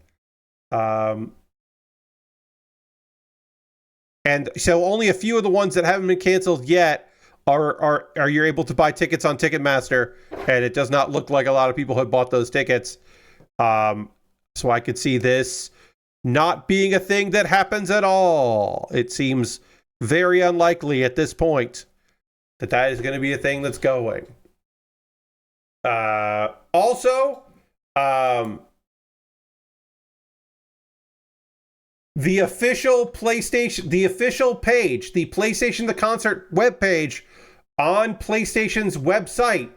And so only a few of the ones that haven't been canceled yet are you're able to buy tickets on Ticketmaster, and it does not look like a lot of people have bought those tickets. So I could see this not being a thing that happens at all. It seems very unlikely at this point that is going to be a thing that's going. Also, the official PlayStation, the official page, the PlayStation The Concert webpage on PlayStation's website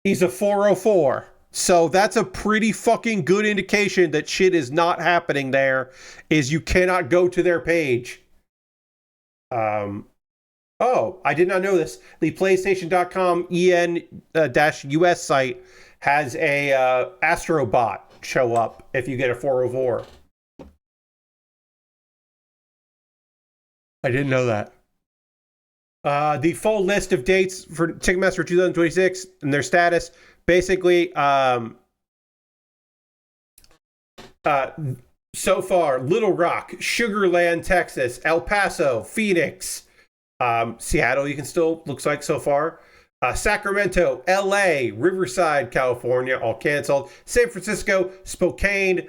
is a 404. So that's a pretty fucking good indication that shit is not happening there, is you cannot go to their page. Oh, I did not know this. The PlayStation.com EN-US site has a Astrobot show up if you get a 404. I didn't know that. The full list of dates for Ticketmaster 2026 and their status. Basically, so far, Little Rock, Sugar Land, Texas, El Paso, Phoenix, Seattle, you can still, looks like so far. Sacramento, LA, Riverside, California, all canceled. San Francisco, Spokane,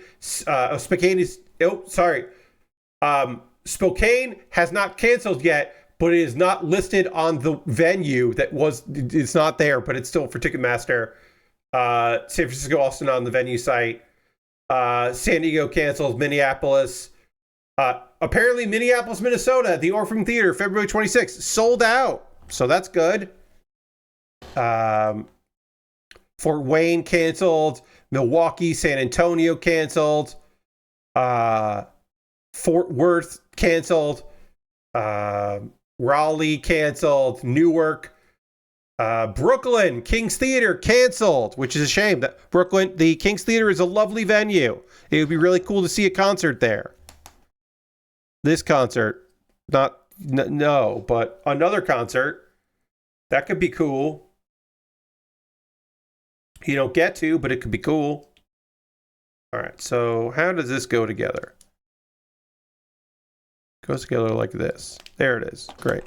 Spokane has not canceled yet, but it is not listed on the venue it's not there, but it's still for Ticketmaster. San Francisco also not on the venue site. San Diego canceled. Minneapolis. Apparently, Minneapolis, Minnesota, at the Orpheum Theater, February 26th, sold out. So that's good. Fort Wayne canceled. Milwaukee, San Antonio canceled. Fort Worth canceled. Raleigh canceled. Newark. Brooklyn, King's Theater canceled, which is a shame. That Brooklyn, the King's Theater is a lovely venue. It would be really cool to see a concert there. This concert, no, but another concert, that could be cool. You don't get to, but it could be cool. All right, so how does this go together? It goes together like this. There it is. Great.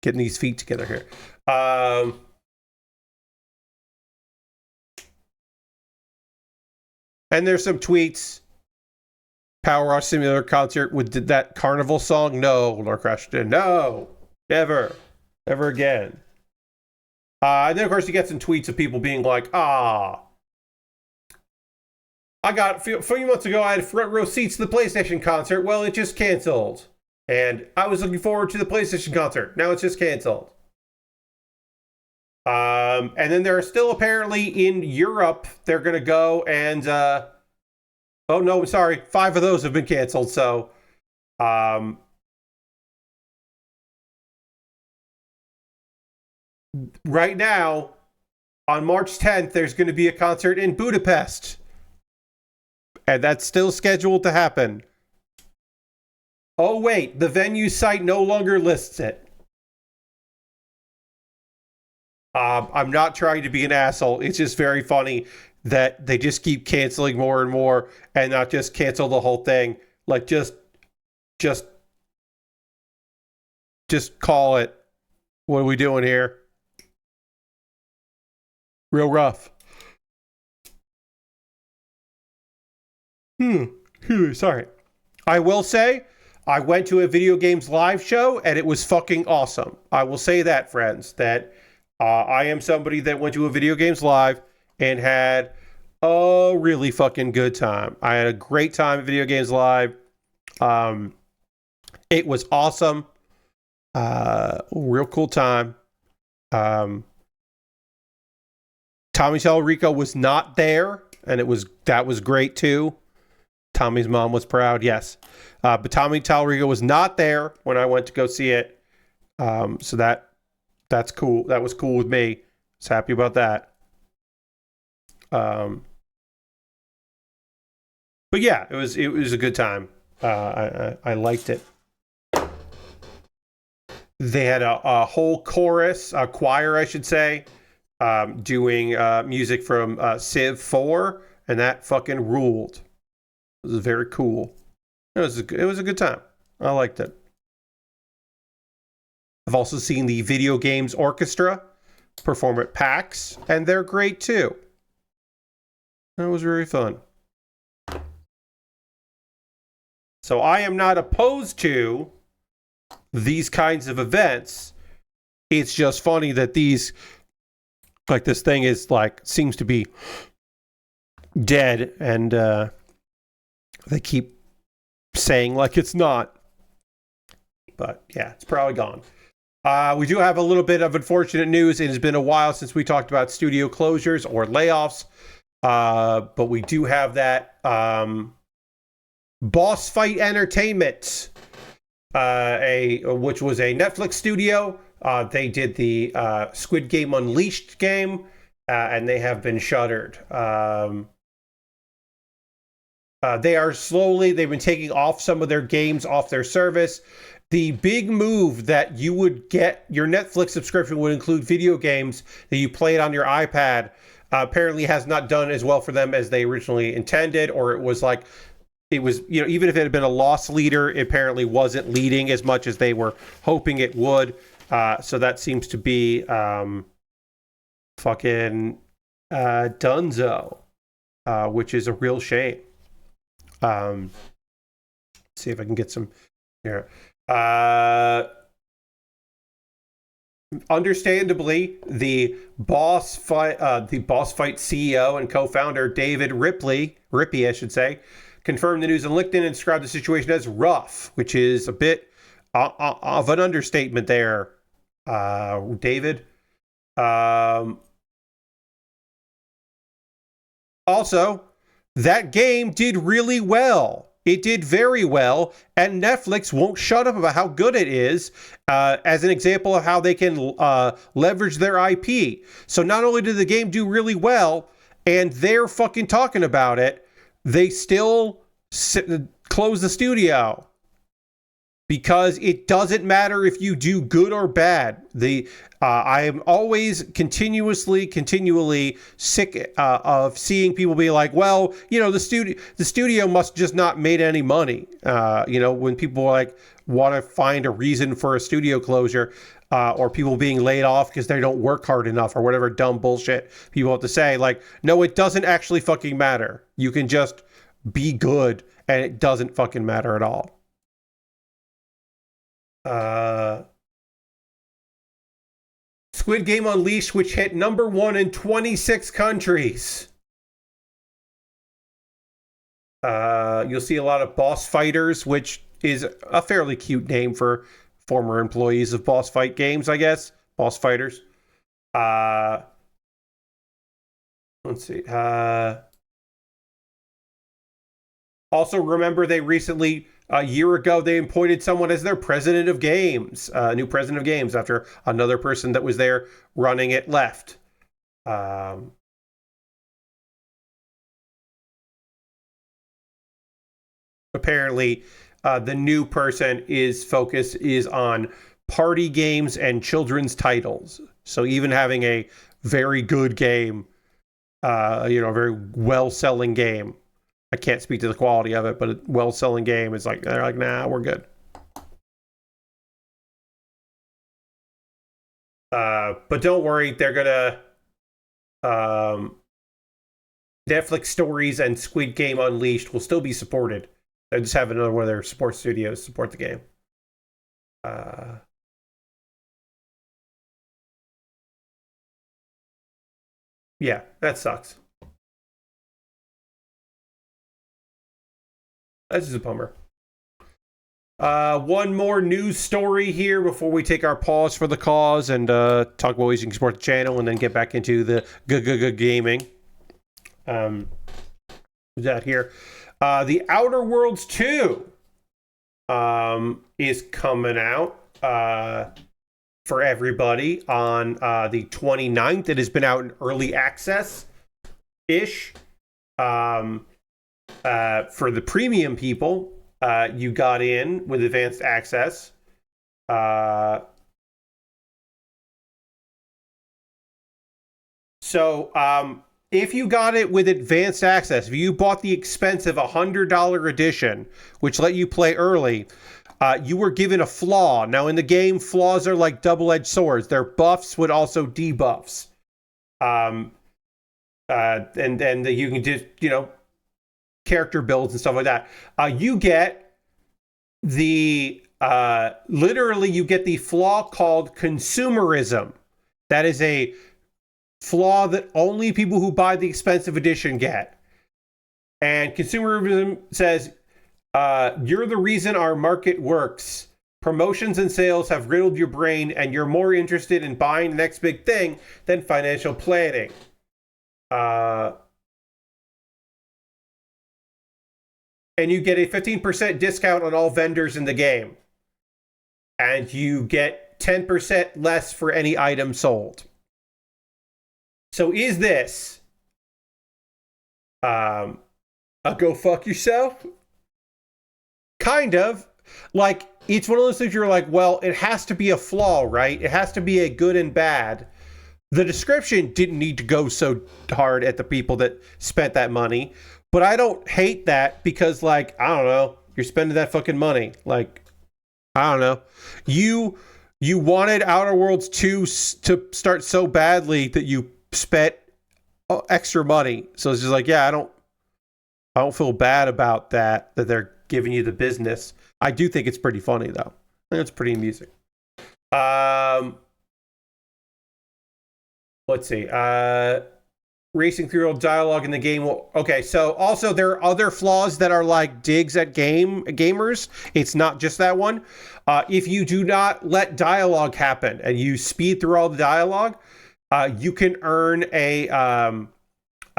Getting these feet together here. And there's some tweets. Power Wash Simulator concert with that Carnival song? No, Lord Crashton. No. Never. Never again. And then, of course, you get some tweets of people being like, I got, a few months ago, I had front row seats to the PlayStation concert. Well, it just canceled. And I was looking forward to the PlayStation concert. Now it's just canceled. And then there are still apparently in Europe, they're going to go and, oh no, I'm sorry. 5 of those have been canceled. So, right now, on March 10th, there's going to be a concert in Budapest. And that's still scheduled to happen. Oh, wait, the venue site no longer lists it. I'm not trying to be an asshole. It's just very funny that they just keep canceling more and more and not just cancel the whole thing. Like, just call it. What are we doing here? Real rough. Sorry. I will say, I went to a video games live show and it was fucking awesome. I will say that, friends, that I am somebody that went to a video games live and had a really fucking good time. I had a great time at video games live. It was awesome. Real cool time. Tommy Tallarico was not there, and that was great too. Tommy's mom was proud, yes. But Tommy Tallarico was not there when I went to go see it. So that's cool. That was cool with me. I was happy about that. But yeah, it was a good time. I liked it. They had a whole chorus, a choir, I should say, doing music from Civ 4, and that fucking ruled. It was very cool. It was a good time. I liked it. I've also seen the Video Games Orchestra perform at PAX, and they're great too. That was very fun. So I am not opposed to these kinds of events. It's just funny that these, like, this thing is like, seems to be dead, and they keep saying like it's not. But yeah, it's probably gone. We do have a little bit of unfortunate news. It has been a while since we talked about studio closures or layoffs. But we do have that. Boss Fight Entertainment, which was a Netflix studio. They did the Squid Game Unleashed game, and they have been shuttered. They've been taking off some of their games off their service. The big move that you would get, your Netflix subscription would include video games that you played on your iPad, apparently has not done as well for them as they originally intended, or it was, even if it had been a loss leader, it apparently wasn't leading as much as they were hoping it would. So that seems to be fucking dunzo, which is a real shame. Let's see if I can get some here. understandably, the boss fight CEO and co-founder David Rippey, I should say, confirmed the news on LinkedIn and described the situation as rough, which is a bit of an understatement there, David. Also, that game did really well. It did very well, and Netflix won't shut up about how good it is, as an example of how they can leverage their IP. So not only did the game do really well, and they're fucking talking about it, they still close the studio. Because it doesn't matter if you do good or bad. I am always continually sick of seeing people be like, well, the studio must just not made any money. When people like want to find a reason for a studio closure, or people being laid off because they don't work hard enough or whatever dumb bullshit people have to say. Like, no, it doesn't actually fucking matter. You can just be good and it doesn't fucking matter at all. Squid Game Unleashed, which hit #1 in 26 countries. You'll see a lot of boss fighters, which is a fairly cute name for former employees of boss fight games, I guess. Boss fighters. Let's see. Also, remember they recently, a year ago, they appointed someone as their president of games, new president of games, after another person that was there running it left. Apparently, the new person focus is on party games and children's titles. So even having a very good game, a very well-selling game, I can't speak to the quality of it, but a well-selling game is like, they're like, nah, we're good. But don't worry, they're gonna Netflix Stories and Squid Game Unleashed will still be supported. They just have another one of their support studios support the game. Yeah, that sucks. That's just a bummer. One more news story here before we take our pause for the cause and talk about ways you can support the channel and then get back into the gaming. That here. The Outer Worlds 2 is coming out for everybody on the 29th. It has been out in early access-ish. For the premium people, you got in with advanced access. If you got it with advanced access, if you bought the expensive $100 edition, which let you play early, you were given a flaw. Now, in the game, flaws are like double-edged swords. They're buffs with also debuffs. And you can just, character builds and stuff like that. You get literally you get the flaw called consumerism. That is a flaw that only people who buy the expensive edition get. And consumerism says, you're the reason our market works. Promotions and sales have riddled your brain, and you're more interested in buying the next big thing than financial planning. And you get a 15% discount on all vendors in the game. And you get 10% less for any item sold. So is this a go fuck yourself? Kind of. Like, it's one of those things you're like, well, it has to be a flaw, right? It has to be a good and bad. The description didn't need to go so hard at the people that spent that money. But I don't hate that because, like, I don't know, you're spending that fucking money. Like, I don't know. You wanted Outer Worlds 2 to start so badly that you spent extra money. So it's just like, yeah, I don't feel bad about that they're giving you the business. I do think it's pretty funny, though. I think it's pretty amusing. let's see. Racing through all dialogue in the game. Okay, so also there are other flaws that are like digs at gamers. It's not just that one. If you do not let dialogue happen and you speed through all the dialogue, you can earn a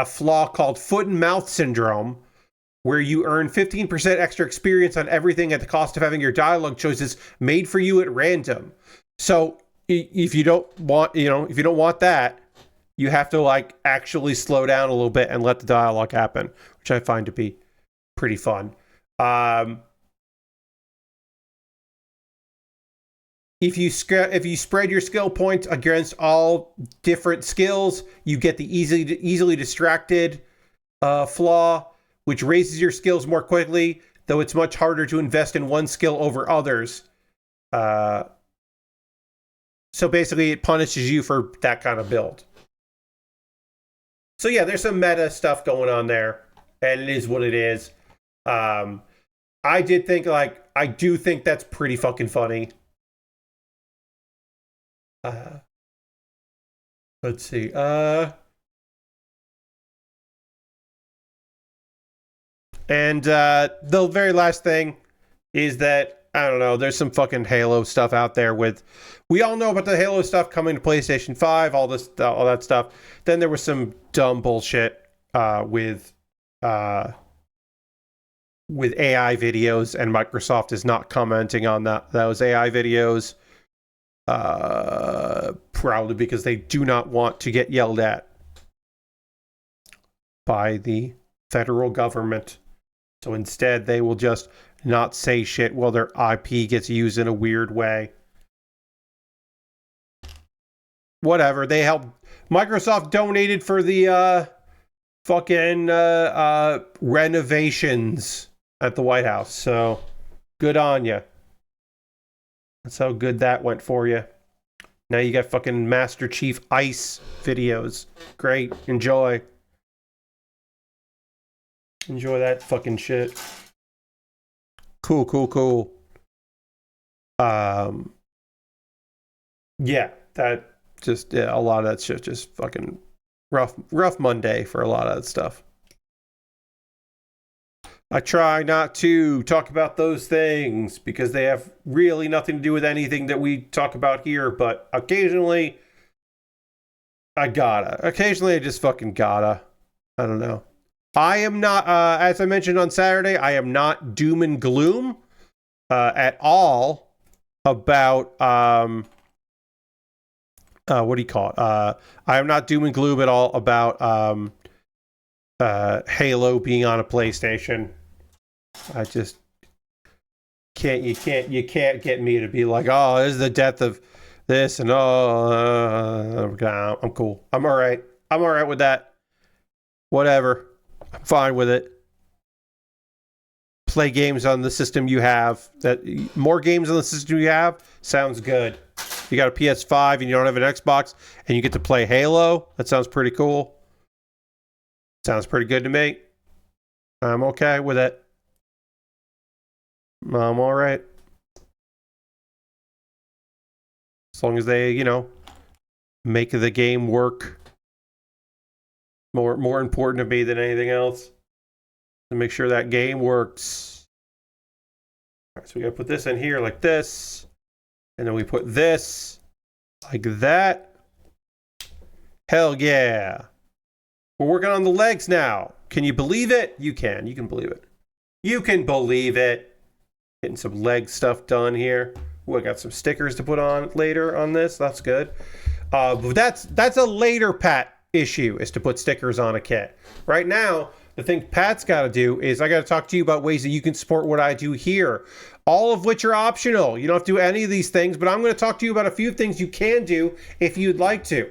flaw called foot and mouth syndrome, where you earn 15% extra experience on everything at the cost of having your dialogue choices made for you at random. So if you don't want, if you don't want that, you have to like actually slow down a little bit and let the dialogue happen, which I find to be pretty fun. If you spread your skill points against all different skills, you get the easily distracted flaw, which raises your skills more quickly, though it's much harder to invest in one skill over others. So basically, it punishes you for that kind of build. So yeah, there's some meta stuff going on there, and it is what it is. I do think that's pretty fucking funny. Let's see. And the very last thing is that, I don't know, there's some fucking Halo stuff out there with... We all know about the Halo stuff coming to PlayStation 5, all that stuff. Then there was some dumb bullshit with AI videos, and Microsoft is not commenting on those AI videos. Probably because they do not want to get yelled at by the federal government. So instead, they will just not say shit while their IP gets used in a weird way. Whatever. They helped. Microsoft donated for the fucking renovations at the White House. So good on you. That's how good that went for you. Now you got fucking Master Chief Ice videos. Great. Enjoy. Enjoy that fucking shit. Cool. Yeah, that just, a lot of that shit just fucking rough Monday for a lot of that stuff. I try not to talk about those things because they have really nothing to do with anything that we talk about here, but occasionally I gotta. Occasionally I just fucking gotta. I don't know. I am not, as I mentioned on Saturday, I am not doom and gloom at all about, what do you call it? I am not doom and gloom at all about Halo being on a PlayStation. I just can't, you can't get me to be like, oh, this is the death of this, and I'm cool. I'm all right with that. Whatever. I'm fine with it. Play games on the system you have. More games on the system you have sounds good. You got a PS5 and you don't have an Xbox and you get to play Halo. That sounds pretty cool. Sounds pretty good to me. I'm okay with it. I'm all right. As long as they, make the game work. More important to me than anything else. To make sure that game works. All right, so we gotta put this in here like this. And then we put this like that. Hell yeah. We're working on the legs now. Can you believe it? You can. You can believe it. You can believe it. Getting some leg stuff done here. Ooh, I got some stickers to put on later on this. That's good. But that's a later Pat issue, is to put stickers on a kit. Right now, the thing Pat's got to do is I got to talk to you about ways that you can support what I do here. All of which are optional. You don't have to do any of these things, but I'm going to talk to you about a few things you can do if you'd like to.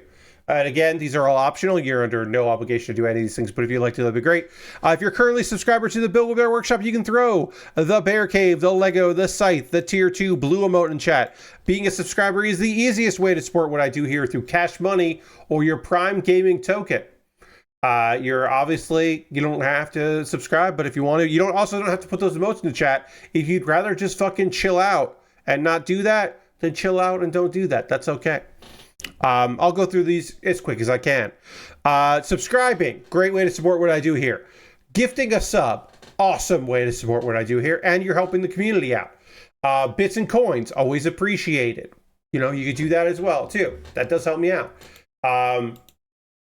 And again, these are all optional. You're under no obligation to do any of these things, but if you'd like to, that'd be great. If you're currently a subscriber to the Baer Workshop, you can throw the Bear Cave, the Lego, the Scythe, the Tier 2 blue emote in chat. Being a subscriber is the easiest way to support what I do here through Cash Money or your Prime Gaming token. You're obviously, you don't have to subscribe, but if you want to, you don't have to put those emotes in the chat. If you'd rather just fucking chill out and not do that, then chill out and don't do that. That's okay. I'll go through these as quick as I can. Subscribing, great way to support what I do here. Gifting a sub, awesome way to support what I do here, and you're helping the community out. Bits and coins, always appreciated. You know, you could do that as well, too. That does help me out.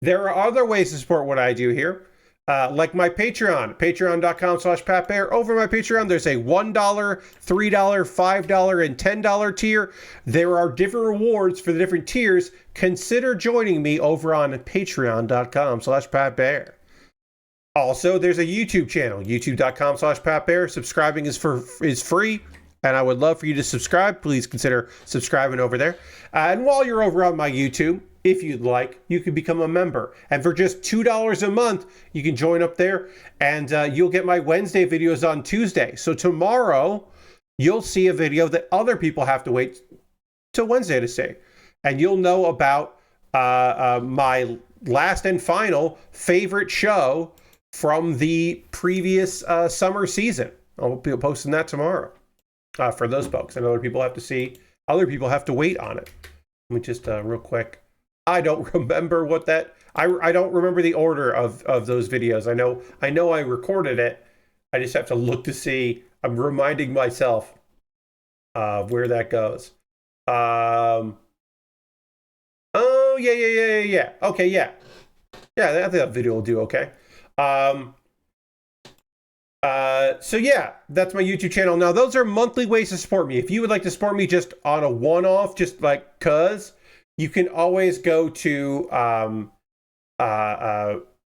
There are other ways to support what I do here. Like my Patreon, patreon.com/PatBaer. Over my Patreon, there's a $1, $3, $5, and $10 tier. There are different rewards for the different tiers. Consider joining me over on patreon.com/PatBaer. Also, there's a YouTube channel, youtube.com/PatBaer. Subscribing is free, and I would love for you to subscribe. Please consider subscribing over there. And while you're over on my YouTube, if you'd like, you can become a member. And for just $2 a month, you can join up there, and you'll get my Wednesday videos on Tuesday. So tomorrow, you'll see a video that other people have to wait till Wednesday to see. And you'll know about my last and final favorite show from the previous summer season. I'll be posting that tomorrow for those folks. And other people have to see, other people have to wait on it. Let me just real quick. I don't remember what that, I don't remember the order of those videos. I know I recorded it. I just have to look to see. I'm reminding myself where that goes. Oh, yeah. Okay, yeah. Yeah, I think that video will do okay. So yeah, that's my YouTube channel. Now, those are monthly ways to support me. If you would like to support me just on a one-off, just like cuz, you can always go to,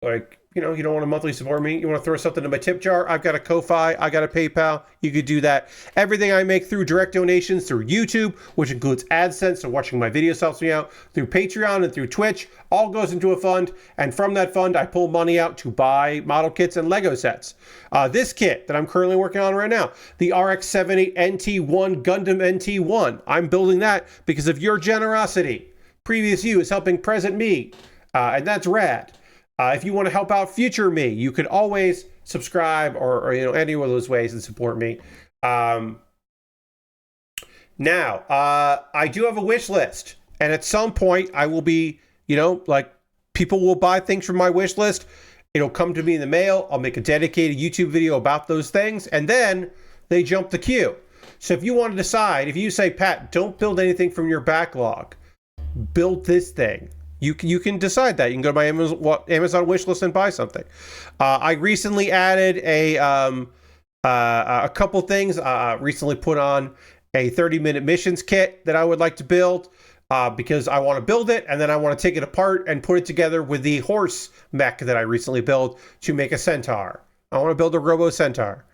like, you know, you don't want to monthly support me. You want to throw something in my tip jar. I've got a Ko-Fi. I got a PayPal. You could do that. Everything I make through direct donations through YouTube, which includes AdSense, so watching my videos helps me out, through Patreon and through Twitch, all goes into a fund. And from that fund, I pull money out to buy model kits and Lego sets. This kit that I'm currently working on right now, the RX-78NT-1 Gundam NT-1. I'm building that because of your generosity. Previous you is helping present me, and that's rad. If you want to help out future me, you could always subscribe or you know, any one of those ways and support me. Now, I do have a wish list, and at some point I will be, you know, like, people will buy things from my wish list. It'll come to me in the mail. I'll make a dedicated YouTube video about those things, and then they jump the queue. So if you want to decide, if you say, Pat, don't build anything from your backlog, build this thing. You can decide that. You can go to my Amazon wish list and buy something. I recently added a couple things. Recently put on a 30-minute missions kit that I would like to build because I want to build it, and then I want to take it apart and put it together with the horse mech that I recently built to make a centaur. I want to build a Robo Centaur.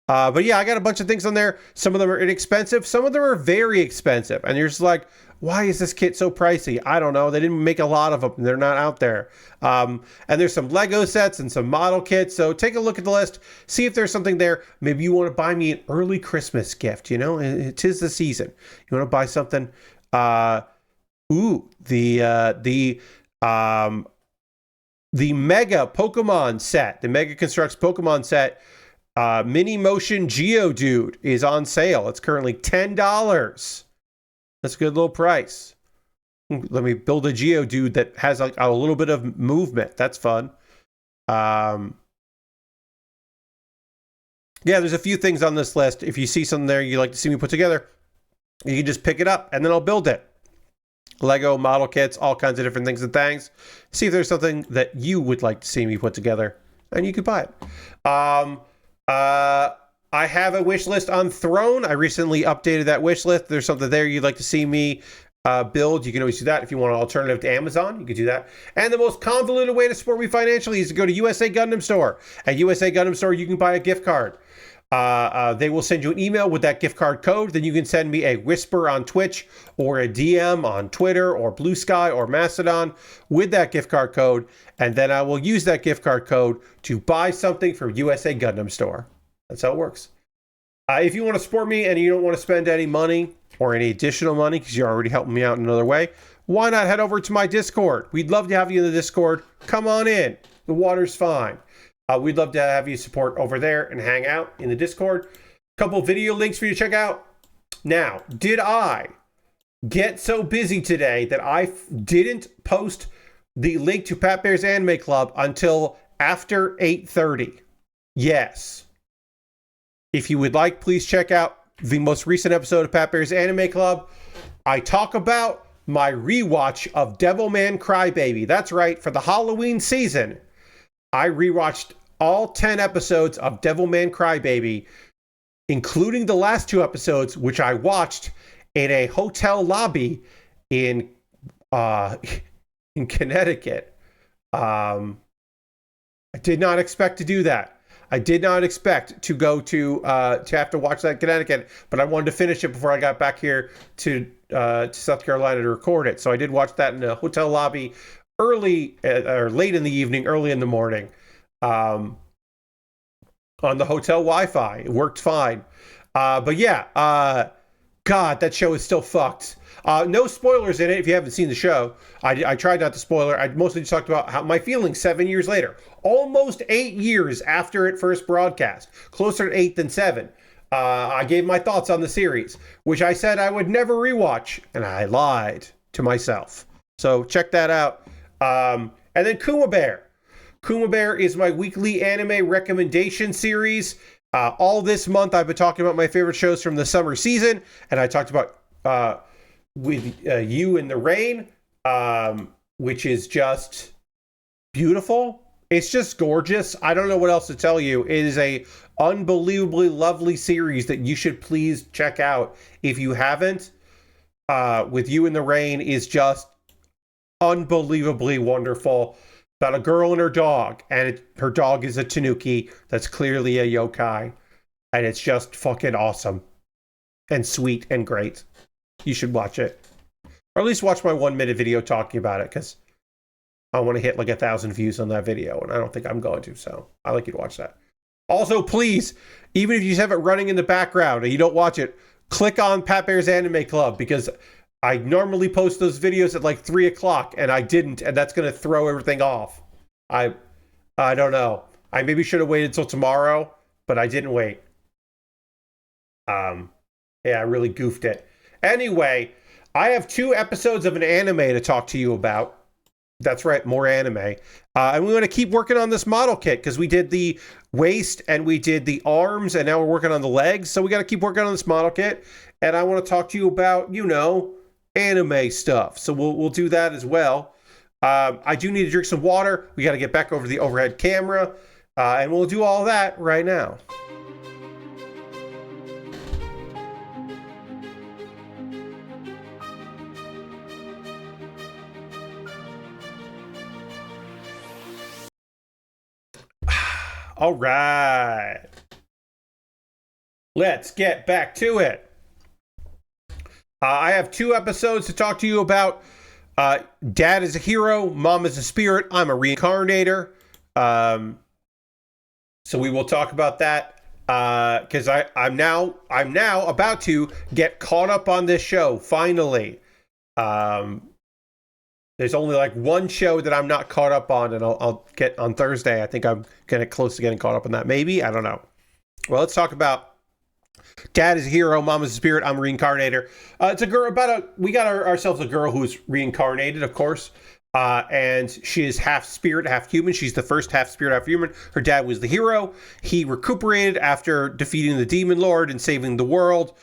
But yeah, I got a bunch of things on there. Some of them are inexpensive. Some of them are very expensive. And you're just like, why is this kit so pricey? I don't know. They didn't make a lot of them. They're not out there. And there's some Lego sets and some model kits. So take a look at the list. See if there's something there. Maybe you want to buy me an early Christmas gift. You know, it is the season. You want to buy something. The Mega Pokemon set. The Mega Constructs Pokemon set. Mini Motion Geodude is on sale. It's currently $10. That's a good little price. Let me build a Geodude that has a little bit of movement. That's fun. Yeah, there's a few things on this list. If you see something there you'd like to see me put together, you can just pick it up and then I'll build it. Lego model kits, all kinds of different things and things. See if there's something that you would like to see me put together, and you could buy it. I have a wish list on Throne. I recently updated that wish list. There's something there you'd like to see me build. You can always do that. If you want an alternative to Amazon, you can do that. And the most convoluted way to support me financially is to go to USA Gundam Store. At USA Gundam Store, you can buy a gift card. They will send you an email with that gift card code. Then you can send me a whisper on Twitch or a DM on Twitter or Blue Sky or Mastodon with that gift card code. And then I will use that gift card code to buy something from USA Gundam Store. That's how it works. If you want to support me and you don't want to spend any money or any additional money because you're already helping me out in another way, why not head over to my Discord? We'd love to have you in the Discord. Come on in. The water's fine. We'd love to have you support over there and hang out in the Discord. Couple video links for you to check out. Now, did I get so busy today that I didn't post the link to Pat Baer's Anime Club until after 8:30. Yes. If you would like, please check out the most recent episode of Pat Baer's Anime Club. I talk about my rewatch of Devilman Crybaby. That's right, for the Halloween season, I rewatched all 10 episodes of Devilman Crybaby, including the last 2 episodes, which I watched in a hotel lobby in Connecticut. I did not expect to do that. I did not expect to go to have to watch that in Connecticut, but I wanted to finish it before I got back here to South Carolina to record it. So I did watch that in a hotel lobby early or late in the evening, early in the morning, on the hotel Wi-Fi. It worked fine. But yeah, God, that show is still fucked. No spoilers in it if you haven't seen the show. I tried not to spoiler. I mostly just talked about my feelings 7 years later. Almost 8 years after it first broadcast. Closer to 8 than 7. I gave my thoughts on the series, which I said I would never rewatch, and I lied to myself. So check that out. And then Kuma Baer. Kuma Baer is my weekly anime recommendation series. All this month I've been talking about my favorite shows from the summer season, and I talked about with You in the Rain, which is just beautiful. It's just gorgeous. I don't know what else to tell you. It is a unbelievably lovely series that you should please check out if you haven't. With You in the Rain is just unbelievably wonderful. About a girl and her dog, and her dog is a tanuki that's clearly a yokai, and it's just fucking awesome and sweet and great. You should watch it, or at least watch my 1-minute video talking about it, because I want to hit like 1,000 views on that video, and I don't think I'm going to, so I'd like you to watch that. Also, please, even if you just have it running in the background and you don't watch it, click on Pat Baer's Anime Club, because I normally post those videos at like 3 o'clock, and I didn't, and that's going to throw everything off. I don't know. I maybe should have waited until tomorrow, but I didn't wait. Yeah, I really goofed it. Anyway, I have 2 episodes of an anime to talk to you about. That's right, more anime. And we want to keep working on this model kit, because we did the waist and we did the arms, and now we're working on the legs. So we got to keep working on this model kit. And I want to talk to you about, anime stuff. So we'll do that as well. I do need to drink some water. We got to get back over the overhead camera. And we'll do all that right now. All right. Let's get back to it. I have 2 episodes to talk to you about. Dad is a hero, Mom is a spirit, I'm a reincarnator. So we will talk about that, because I'm now about to get caught up on this show, finally. There's only like 1 show that I'm not caught up on, and I'll get on Thursday. I think I'm getting close to getting caught up on that. Maybe, I don't know. Well, let's talk about Dad is a hero, Mom is a spirit, I'm a reincarnator. It's a girl we got ourselves a girl who's reincarnated, of course. And she is half spirit, half human. She's the first half spirit, half human. Her dad was the hero. He recuperated after defeating the demon lord and saving the world.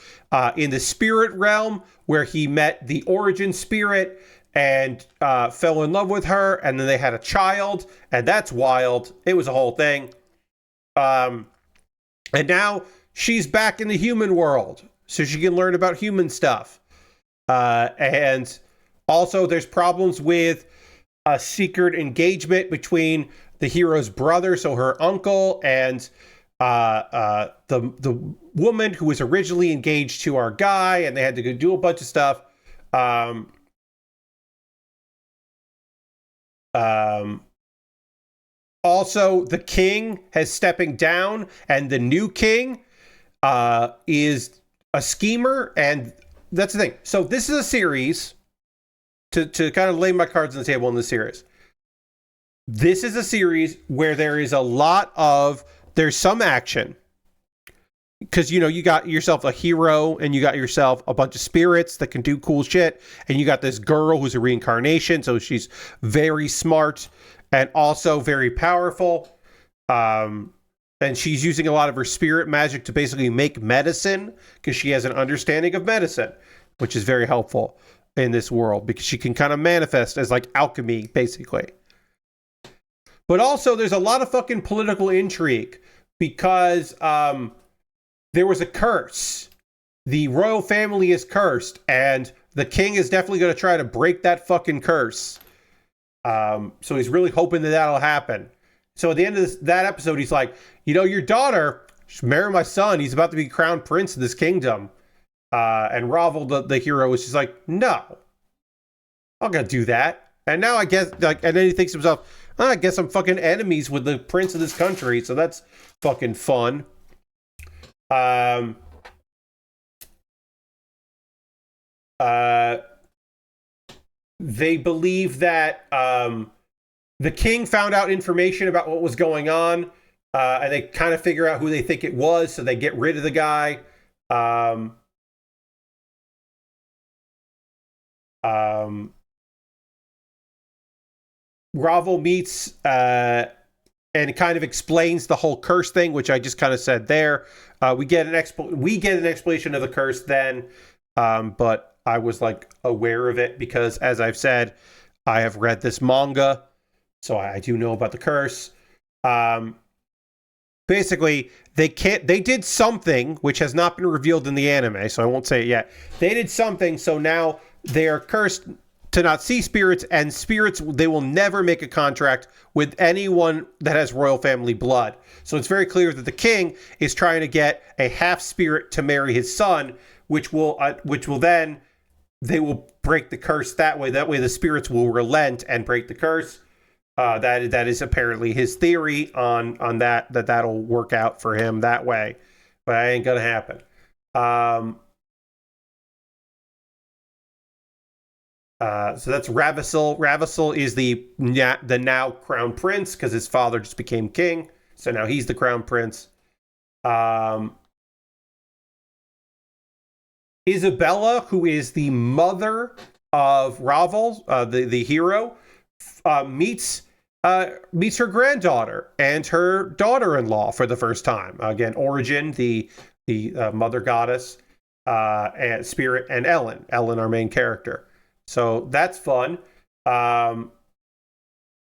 In the spirit realm, where he met the origin spirit and fell in love with her, and then they had a child, and that's wild. It was a whole thing. And now she's back in the human world, so she can learn about human stuff. And also there's problems with a secret engagement between the hero's brother, so her uncle, and the woman who was originally engaged to our guy, and they had to go do a bunch of stuff. Also, the king has stepping down, and the new king is a schemer, and that's the thing. So this is a series, to kind of lay my cards on the table in this series. This is a series where there's some action, because you know you got yourself a hero and you got yourself a bunch of spirits that can do cool shit, and you got this girl who's a reincarnation, so she's very smart and also very powerful. And she's using a lot of her spirit magic to basically make medicine because she has an understanding of medicine, which is very helpful in this world because she can kind of manifest as like alchemy, basically. But also, there's a lot of fucking political intrigue because there was a curse. The royal family is cursed, and the king is definitely going to try to break that fucking curse. So he's really hoping that that'll happen. So at the end of that episode, he's like, you know, your daughter should marry my son. He's about to be crowned prince of this kingdom. And Ravel, the hero, is just like, no, I'm going to do that. And now I guess, like, and then he thinks to himself, I guess I'm fucking enemies with the prince of this country. So that's fucking fun. They believe that, the king found out information about what was going on, and they kind of figure out who they think it was, so they get rid of the guy. Ravel meets and kind of explains the whole curse thing, which I just kind of said there. We get an explanation of the curse then, but I was like aware of it because, as I've said, I have read this manga. So I do know about the curse. Basically, they did something which has not been revealed in the anime, so I won't say it yet. They did something, so now they are cursed to not see spirits, and spirits, they will never make a contract with anyone that has royal family blood. So it's very clear that the king is trying to get a half spirit to marry his son, which will then, they will break the curse that way. That way the spirits will relent and break the curse. That is apparently his theory on that'll work out for him that way, but that ain't gonna happen. So that's Ravissel. Ravissel is the now crown prince because his father just became king, so now he's the crown prince. Isabella, who is the mother of Ravel, the hero, meets her granddaughter and her daughter-in-law for the first time. Again, Origin, the mother goddess, and Spirit, and Ellen, our main character. So that's fun.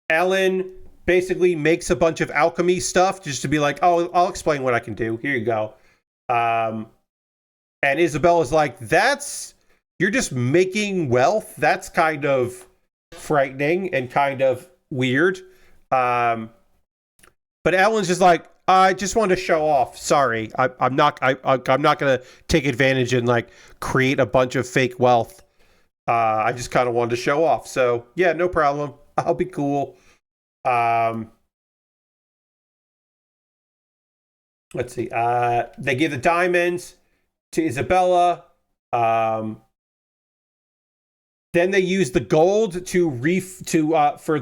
Ellen basically makes a bunch of alchemy stuff just to be like, oh, I'll explain what I can do. Here you go. And Isabella's like, you're just making wealth. That's kind of frightening and kind of weird. But Ellen's just like, I just wanted to show off. Sorry, I'm not gonna take advantage and like create a bunch of fake wealth. I just kind of wanted to show off. So yeah, no problem. I'll be cool. Let's see. They give the diamonds to Isabella. Then they use the gold for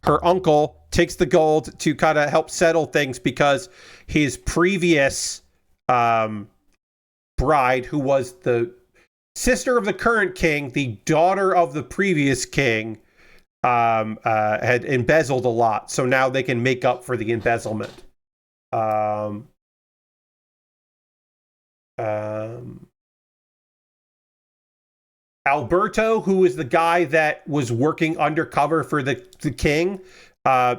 her uncle takes the gold to kind of help settle things because his previous bride, who was the sister of the current king, the daughter of the previous king, had embezzled a lot. So now they can make up for the embezzlement. Alberto, who is the guy that was working undercover for the king,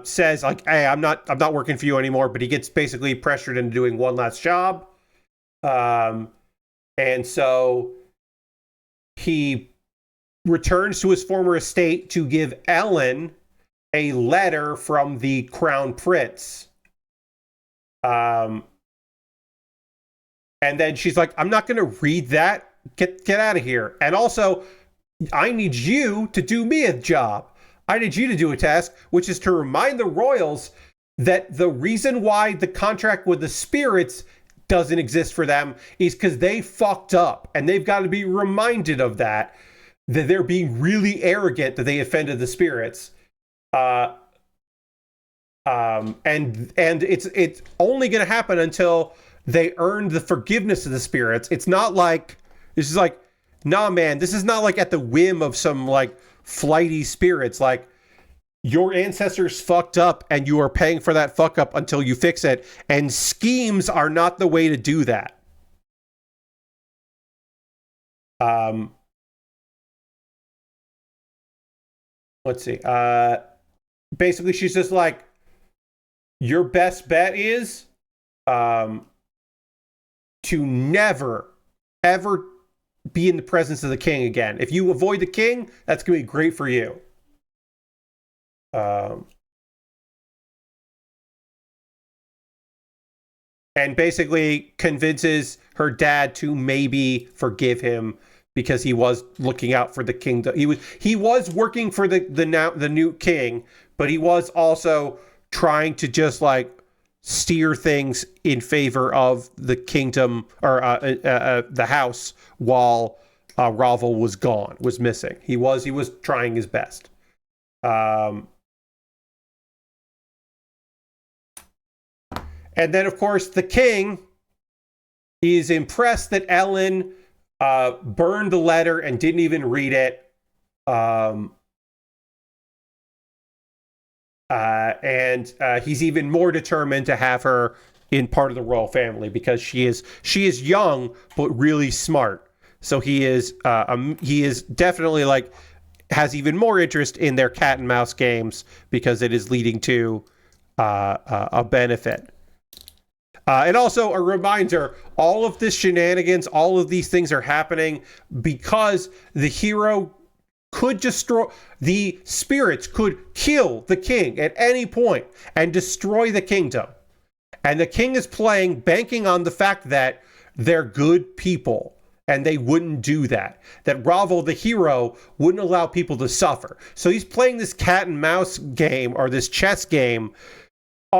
says like, "Hey, I'm not working for you anymore." But he gets basically pressured into doing one last job, and so he returns to his former estate to give Ellen a letter from the crown prince. And then she's like, "I'm not going to read that. Get out of here. And also, I need you to do me a job. I need you to do a task, which is to remind the royals that the reason why the contract with the spirits doesn't exist for them is because they fucked up. And they've got to be reminded of that they're being really arrogant that they offended the spirits." And it's only going to happen until they earn the forgiveness of the spirits. It's not like, this is like, nah, man, this is not like at the whim of some like flighty spirits. Like, your ancestors fucked up and you are paying for that fuck up until you fix it. And schemes are not the way to do that. Let's see. Basically, she's just like, your best bet is to never, ever be in the presence of the king again. If you avoid the king, that's going to be great for you. And basically convinces her dad to maybe forgive him because he was looking out for the kingdom. He was working for the new king, but he was also trying to just like steer things in favor of the kingdom or the house while Ravel was missing. He was trying his best. And then, of course, the king is impressed that Ellen burned the letter and didn't even read it. And he's even more determined to have her in part of the royal family because she is young but really smart. So he is definitely like has even more interest in their cat and mouse games because it is leading to a benefit. And also a reminder, all of this shenanigans, all of these things are happening because the hero could destroy, the spirits could kill the king at any point and destroy the kingdom. And the king is banking on the fact that they're good people and they wouldn't do that. That Ravel, the hero, wouldn't allow people to suffer. So he's playing this cat and mouse game or this chess game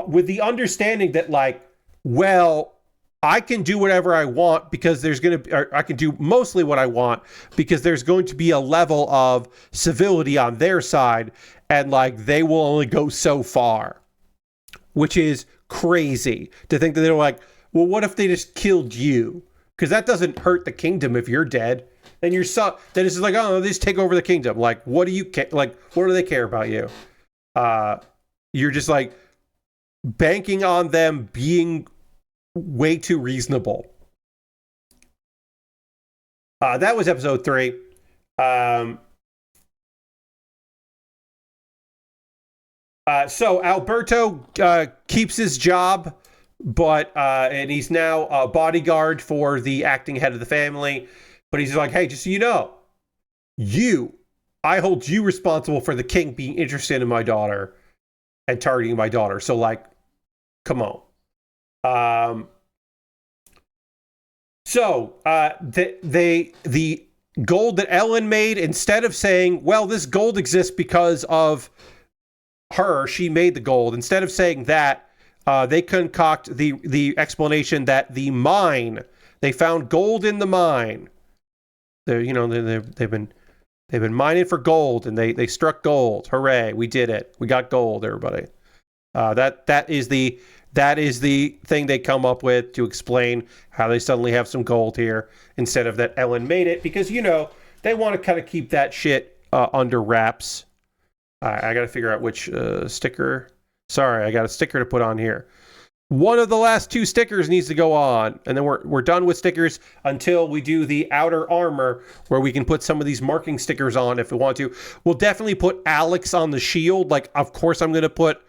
with the understanding that like, well, I can do whatever I want because I can do mostly what I want because there's going to be a level of civility on their side and like they will only go so far, which is crazy to think that they're like, well, what if they just killed you? Because that doesn't hurt the kingdom if you're dead. Then then it's just like, oh, they just take over the kingdom. Like, what do you like? What do they care about you? You're just like banking on them being way too reasonable. That was episode 3. So Alberto keeps his job, and he's now a bodyguard for the acting head of the family. But he's like, hey, just so you know, I hold you responsible for the king being interested in my daughter and targeting my daughter. So like, come on. The gold that Ellen made, instead of saying, well, this gold exists because of her, she made the gold. Instead of saying that, they concoct the explanation that the mine, they found gold in the mine. They've been mining for gold, and they struck gold. Hooray, we did it. We got gold, everybody. That is the thing they come up with to explain how they suddenly have some gold here instead of that Ellen made it, because they want to kind of keep that shit under wraps. I got to figure out which sticker. Sorry, I got a sticker to put on here. One of the last 2 stickers needs to go on, and then we're done with stickers until we do the outer armor, where we can put some of these marking stickers on if we want to. We'll definitely put Alex on the shield. Like, of course, I'm gonna put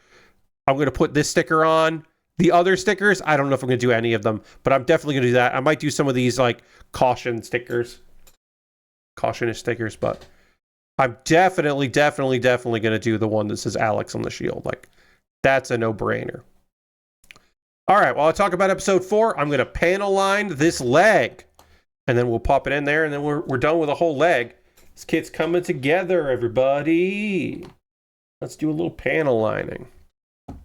this sticker on. The other stickers, I don't know if I'm gonna do any of them, but I'm definitely gonna do that. I might do some of these like cautionish stickers, but I'm definitely gonna do the one that says Alex on the shield. Like, that's a no-brainer. All right, while I talk about episode 4, I'm going to panel line this leg. And then we'll pop it in there, and then we're done with a whole leg. This kit's coming together, everybody. Let's do a little panel lining. Oh,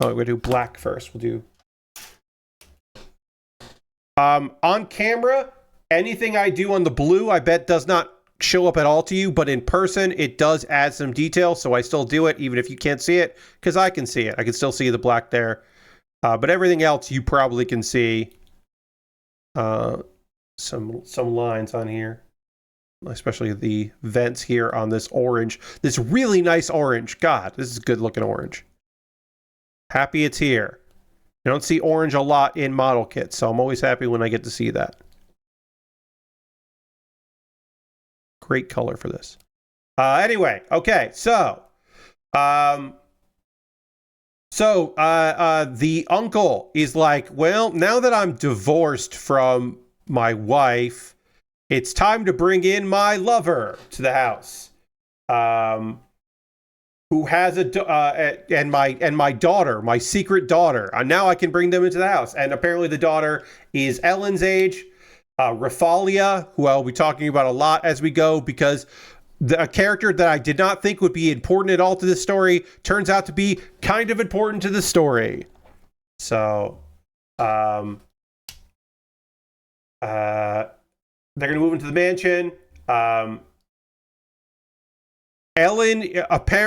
we're going to do black first. We'll do... on camera, anything I do on the blue, I bet does not show up at all to you, but in person it does add some detail, so I still do it even if you can't see it, because I can see it. I can still see the black there, but everything else you probably can see some lines on here, especially the vents here on this orange, this really nice orange. God, this is good looking orange. Happy it's here. You don't see orange a lot in model kits, so I'm always happy when I get to see that. Great color for this. Anyway, okay, so the uncle is like, well, now that I'm divorced from my wife, it's time to bring in my lover to the house, who has and my daughter, my secret daughter. Now I can bring them into the house, and apparently the daughter is Ellen's age. Rafalia, who I'll be talking about a lot as we go, because a character that I did not think would be important at all to this story turns out to be kind of important to the story. So, they're going to move into the mansion. Ellen,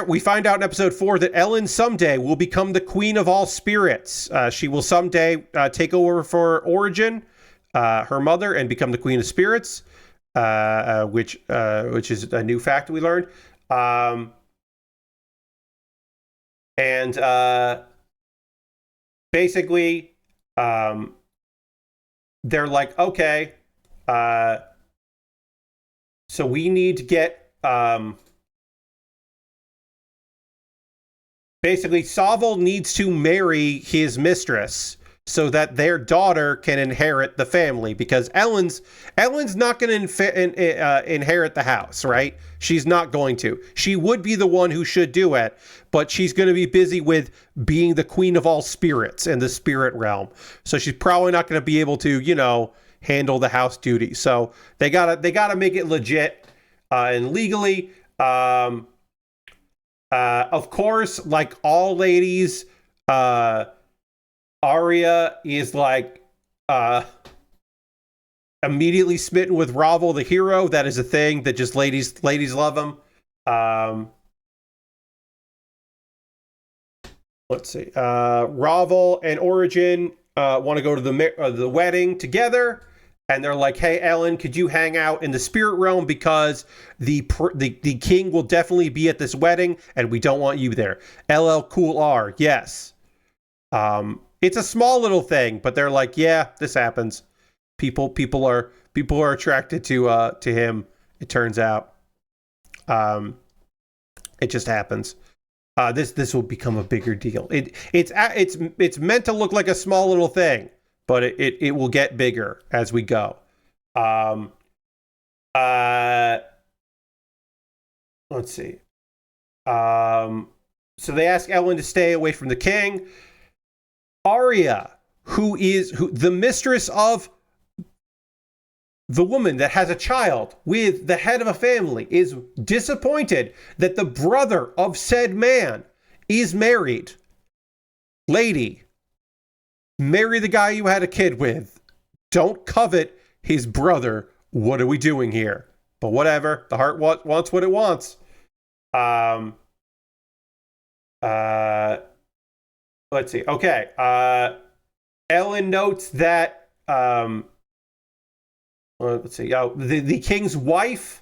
we find out in episode 4 that Ellen someday will become the queen of all spirits. She will someday take over for Origin, her mother, and become the queen of spirits, which is a new fact we learned. Basically, they're like, okay, so we need to get, basically, Saville needs to marry his mistress so that their daughter can inherit the family, because Ellen's not going to inherit the house, right? She's not going to. She would be the one who should do it, but she's going to be busy with being the queen of all spirits in the spirit realm. So she's probably not going to be able to, handle the house duties. So they gotta make it legit and legally. Of course, like all ladies, Arya is like immediately smitten with Ravel, the hero. That is a thing that just ladies love him. Let's see. Ravel and Origin want to go to the wedding together, and they're like, "Hey, Ellen, could you hang out in the spirit realm, because the king will definitely be at this wedding, and we don't want you there." LL Cool R, yes. It's a small little thing, but they're like, yeah, this happens. People are attracted to him. It turns out, it just happens. This will become a bigger deal. It's meant to look like a small little thing, but it will get bigger as we go. Let's see. So they ask Ellen to stay away from the king. Arya, who the mistress of the woman that has a child with the head of a family, is disappointed that the brother of said man is married. Lady, marry the guy you had a kid with. Don't covet his brother. What are we doing here? But whatever. The heart wants what it wants. Let's see. Okay. Ellen notes that let's see. The king's wife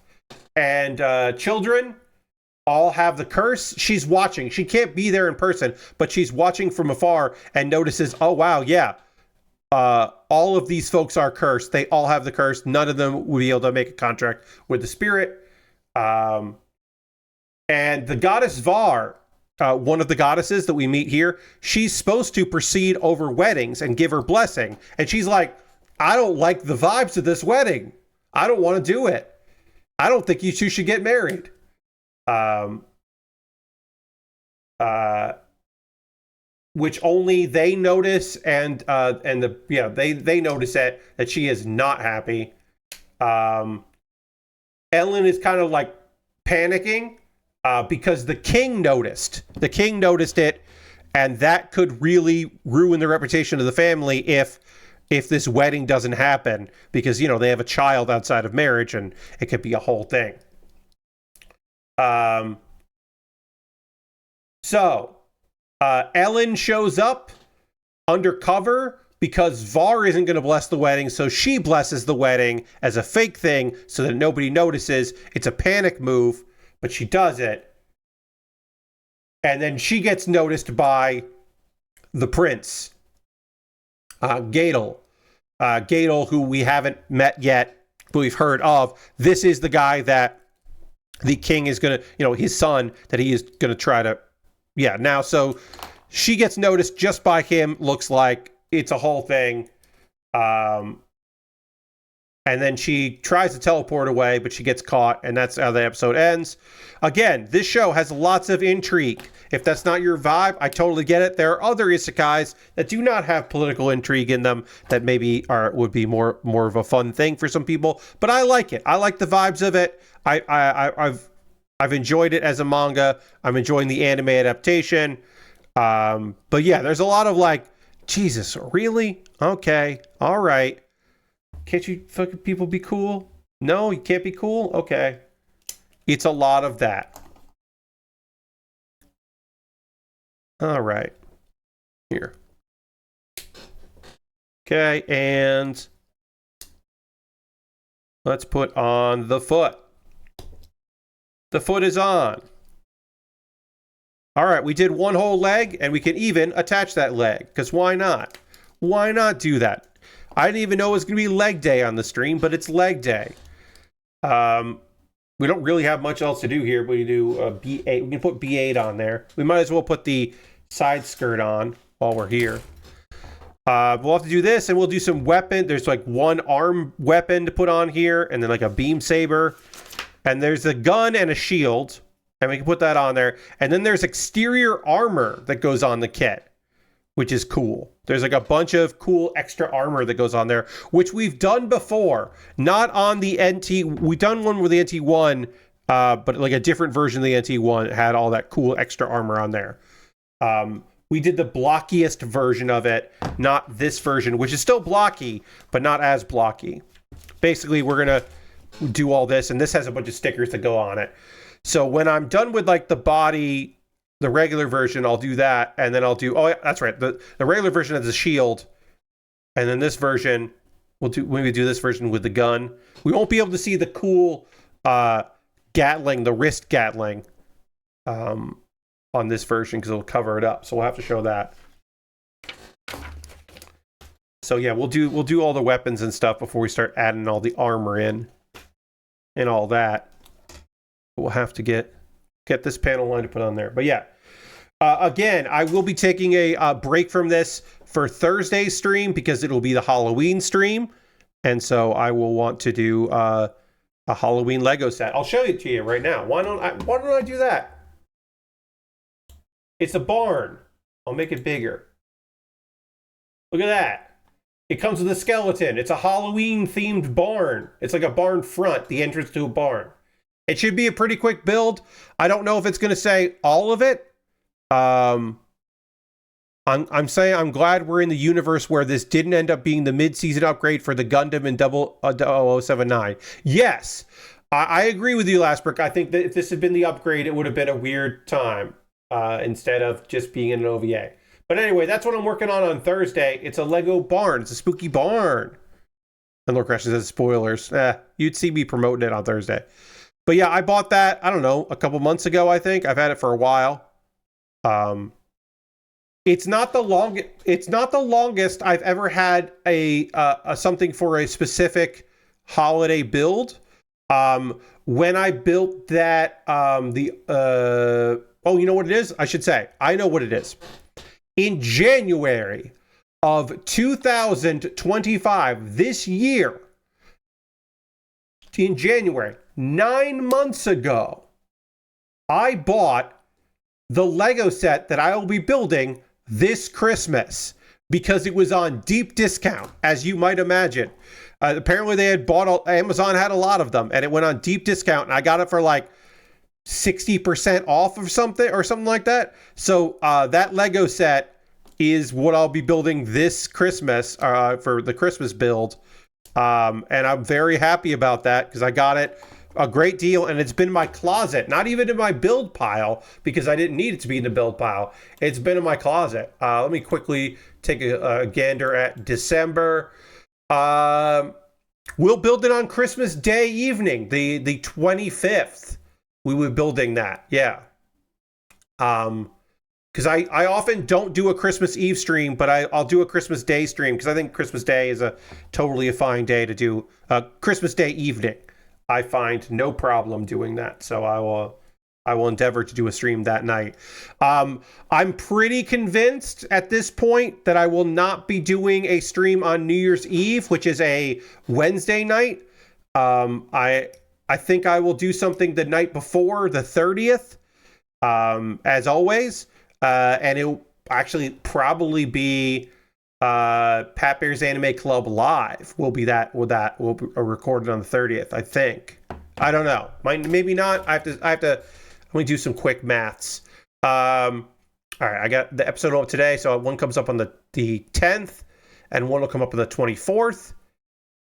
and children all have the curse. She's watching. She can't be there in person, but she's watching from afar and notices, oh wow, yeah. All of these folks are cursed. They all have the curse. None of them will be able to make a contract with the spirit. And the goddess Var, one of the goddesses that we meet here, she's supposed to proceed over weddings and give her blessing. And she's like, I don't like the vibes of this wedding. I don't want to do it. I don't think you two should get married. Which only they notice, and they notice that she is not happy. Ellen is kind of like panicking because the king noticed. The king noticed it, and that could really ruin the reputation of the family if if this wedding doesn't happen, because, you know, they have a child outside of marriage and it could be a whole thing. So Ellen shows up undercover because Var isn't going to bless the wedding, so she blesses the wedding as a fake thing so that nobody notices. It's a panic move, but she does it. And then she gets noticed by the prince, Gadel. Gadel, who we haven't met yet, but we've heard of. This is the guy that the king is going to, you know, his son, that he is going to try to, now, so she gets noticed just by him, looks like it's a whole thing. And then she tries to teleport away, but she gets caught, and that's how the episode ends. Again, this show has lots of intrigue. If that's not your vibe, I totally get it. There are other isekais that do not have political intrigue in them that maybe would be more of a fun thing for some people. But I like it. I like the vibes of it. I've enjoyed it as a manga. I'm enjoying the anime adaptation. But yeah, there's a lot of like, Jesus, really? Okay, all right. Can't you fucking people be cool? No, you can't be cool? Okay. It's a lot of that. All right. Here. Okay, and let's put on the foot. The foot is on. All right, we did one whole leg, and we can even attach that leg, because why not? Why not do that? I didn't even know it was going to be leg day on the stream, but it's leg day. We don't really have much else to do here, but we do B8. We can put B8 on there. We might as well put the side skirt on while we're here. We'll have to do this, and we'll do some weapon. There's like one arm weapon to put on here, and then like a beam saber. And there's a gun and a shield, and we can put that on there. And then there's exterior armor that goes on the kit, which is cool. There's like a bunch of cool extra armor that goes on there, which we've done before. Not on the NT. We've done one with the NT1, but like a different version of the NT1 it had all that cool extra armor on there. We did the blockiest version of it, not this version, which is still blocky, but not as blocky. Basically, we're going to do all this, and this has a bunch of stickers that go on it. So when I'm done with like the body, the regular version, I'll do that, and then I'll do, oh yeah, that's right, the regular version has a shield, and then this version, maybe do this version with the gun. We won't be able to see the cool Gatling, the wrist Gatling, on this version because it'll cover it up, so we'll have to show that. So yeah, we'll do all the weapons and stuff before we start adding all the armor in and all that. We'll have to get this panel line to put on there. But yeah, again, I will be taking a break from this for Thursday's stream because it'll be the Halloween stream, and so I will want to do a Halloween Lego set. I'll show it to you right now. Why don't I do that? It's a barn. I'll make it bigger. Look at that. It comes with a skeleton. It's a Halloween-themed barn. It's like a barn front, the entrance to a barn. It should be a pretty quick build. I don't know if it's going to say all of it. I'm saying I'm glad we're in the universe where this didn't end up being the mid-season upgrade for the Gundam in 0079. Yes, I agree with you, Lastbrick. I think that if this had been the upgrade, it would have been a weird time instead of just being in an OVA. But anyway, that's what I'm working on Thursday. It's a Lego barn. It's a spooky barn. And Lord Crash says spoilers. You'd see me promoting it on Thursday. But yeah, I bought that, I don't know, a couple months ago, I think. I've had it for a while. It's not the longest I've ever had a something for a specific holiday build. When I built that, you know what it is? I should say, I know what it is. In January of 2025, this year, in January, 9 months ago, I bought the Lego set that I will be building this Christmas because it was on deep discount, as you might imagine. Apparently they had Amazon had a lot of them, and it went on deep discount, and I got it for like 60% off of something like that. So that Lego set is what I'll be building this Christmas for the Christmas build. And I'm very happy about that because I got it a great deal, and it's been in my closet, not even in my build pile, because I didn't need it to be in the build pile. It's been in my closet. Let me quickly take a gander at December. We'll build it on Christmas Day evening, the 25th. We were building that, yeah. Because I often don't do a Christmas Eve stream, but I'll do a Christmas Day stream because I think Christmas Day is a fine day to do. Christmas Day evening, I find no problem doing that. So I will endeavor to do a stream that night. I'm pretty convinced at this point that I will not be doing a stream on New Year's Eve, which is a Wednesday night. I think I will do something the night before, the 30th, as always. And it'll actually probably be Pat Baer's Anime Club Live will be recorded on the 30th, I think. I don't know. Maybe not. I have to let me do some quick maths. All right, I got the episode up today, so one comes up on the 10th, and one will come up on the 24th.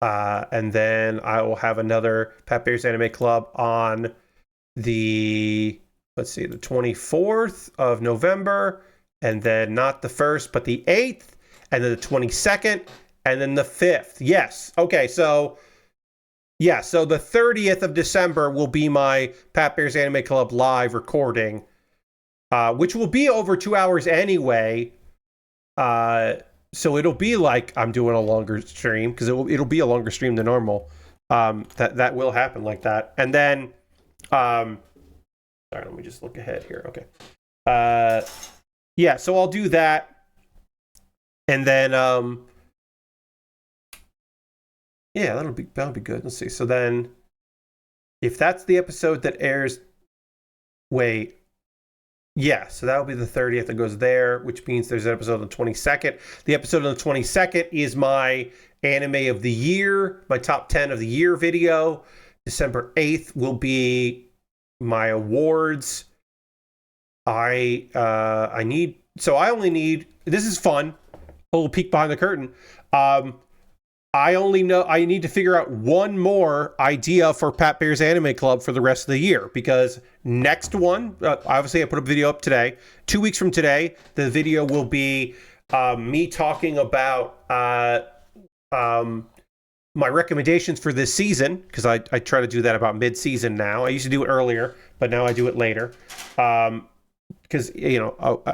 And then I will have another Pat Baer's Anime Club on the 24th of November, and then not the 1st, but the 8th, and then the 22nd, and then the 5th. Yes. Okay, so yeah, so the 30th of December will be my Pat Baer's Anime Club live recording, which will be over 2 hours anyway. So it'll be like I'm doing a longer stream because it'll be a longer stream than normal. That will happen like that. And then sorry, let me just look ahead here. Okay. Yeah, so I'll do that. And then yeah, that'll be good. Let's see. So then if that's the episode that airs, wait. Yeah, so that'll be the 30th that goes there, which means there's an episode on the 22nd. The episode on the 22nd is my anime of the year, my top 10 of the year video. December 8th will be my awards. I only need, this is fun, a little peek behind the curtain. I need to figure out one more idea for Pat Baer's Anime Club for the rest of the year, because next one, obviously I put a video up today. 2 weeks from today, the video will be me talking about my recommendations for this season, because I try to do that about mid-season now. I used to do it earlier, but now I do it later. Because,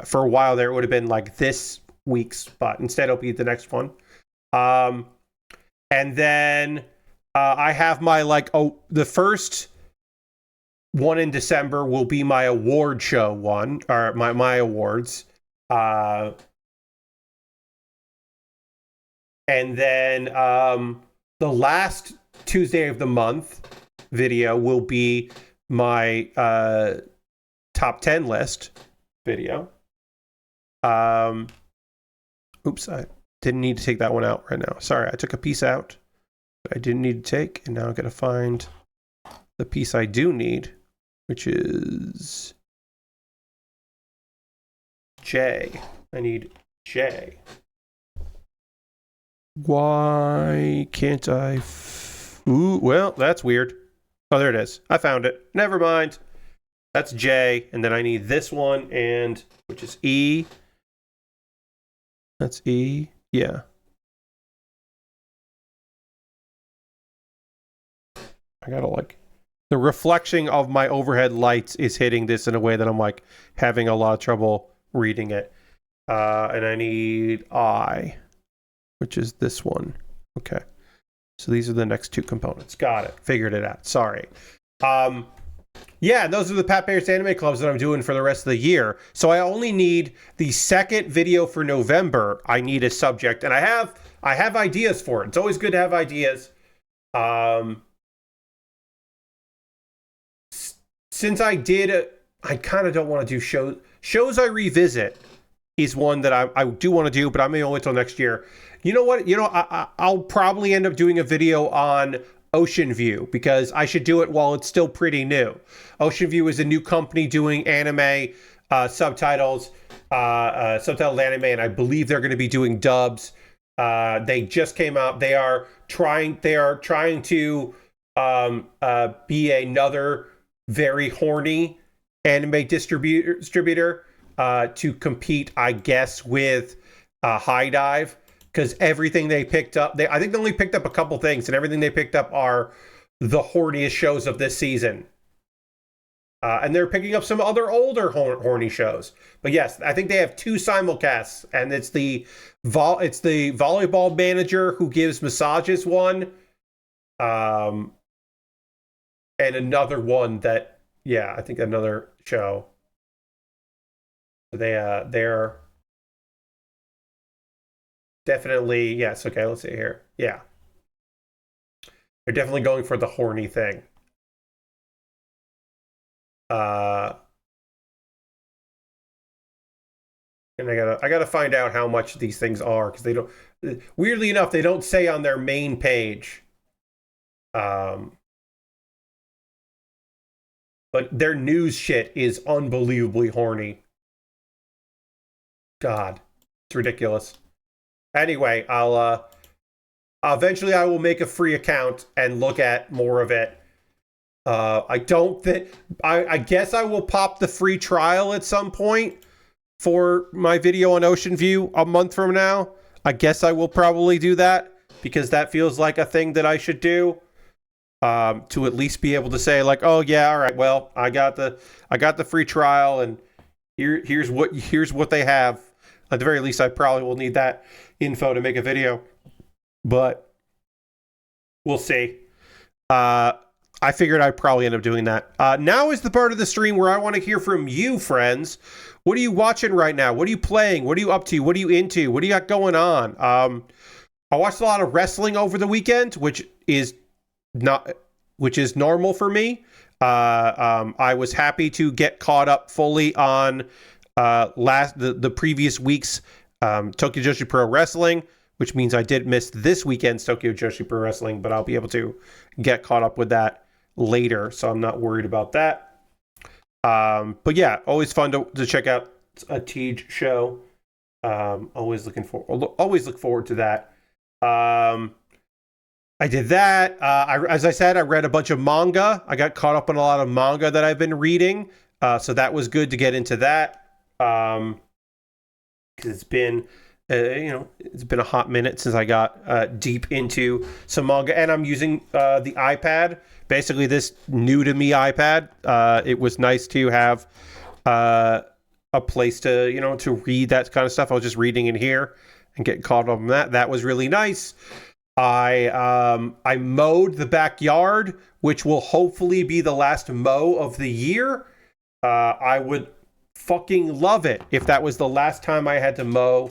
for a while there, it would have been like this week's, but instead it'll be the next one. And then I have my the first one in December will be my award show one, or my awards. And then the last Tuesday of the month video will be my top 10 list video. Oops, I didn't need to take that one out right now. Sorry, I took a piece out that I didn't need to take, and now I'm going to find the piece I do need, which is J. I need J. Why can't I? Ooh, well, that's weird. Oh, there it is. I found it. Never mind. That's J, and then I need this one, and which is E. That's E. Yeah. I gotta the reflection of my overhead lights is hitting this in a way that I'm having a lot of trouble reading it. And I need I, which is this one. Okay. So these are the next two components. Got it. Figured it out. Sorry. Yeah, those are the Pat Baer's Anime Clubs that I'm doing for the rest of the year. So I only need the second video for November. I need a subject, and I have ideas for it. It's always good to have ideas. Since I did, I kind of don't want to do shows I revisit is one that I do want to do, but I may wait till next year. You know what? I'll probably end up doing a video on Ocean View, because I should do it while it's still pretty new. Ocean View is a new company doing anime subtitles. subtitled anime, and I believe they're going to be doing dubs. They just came out. They are trying to be another very horny anime distributor to compete, I guess, with High Dive, because everything they picked up, I think they only picked up a couple things, and everything they picked up are the horniest shows of this season. And they're picking up some other older horny shows. But yes, I think they have 2 simulcasts, and it's the volleyball manager who gives massages one, and another one that, yeah, I think another show. They're definitely, yes, okay, let's see here. Yeah. They're definitely going for the horny thing. And I gotta find out how much these things are, because they don't, weirdly enough, they don't say on their main page. But their news shit is unbelievably horny. God, it's ridiculous. Anyway, I'll eventually I will make a free account and look at more of it. I don't think, I guess I will pop the free trial at some point for my video on Ocean View a month from now. I guess I will probably do that, because that feels like a thing that I should do, to at least be able to say, like, oh yeah, all right, well, I got the free trial, and here's what they have. At the very least, I probably will need that info to make a video, but we'll see. I figured I'd probably end up doing that. Now is the part of the stream where I want to hear from you, friends. What are you watching right now? What are you playing? What are you up to? What are you into? What do you got going on? I watched a lot of wrestling over the weekend, which is normal for me. I was happy to get caught up fully on the previous week's Tokyo Joshi Pro Wrestling, which means I did miss this weekend's Tokyo Joshi Pro Wrestling, but I'll be able to get caught up with that later, so I'm not worried about that. But yeah, always fun to check out a Tej show. Always look forward to that. I did that. As I said, I read a bunch of manga. I got caught up on a lot of manga that I've been reading, so that was good to get into that. Because it's been, it's been a hot minute since I got deep into some manga, and I'm using the iPad. Basically, this new to me iPad. It was nice to have a place to to read that kind of stuff. I was just reading in here and getting caught up on that. That was really nice. I mowed the backyard, which will hopefully be the last mow of the year. I would fucking love it if that was the last time I had to mow.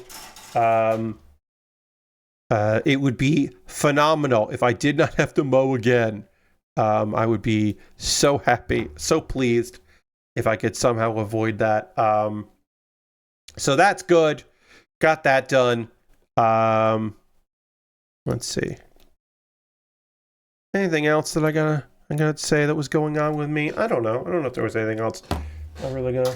It would be phenomenal if I did not have to mow again. I would be so happy, so pleased if I could somehow avoid that. So that's good. Got that done. Let's see. Anything else that I gotta say that was going on with me? I don't know. I don't know if there was anything else I'm really gonna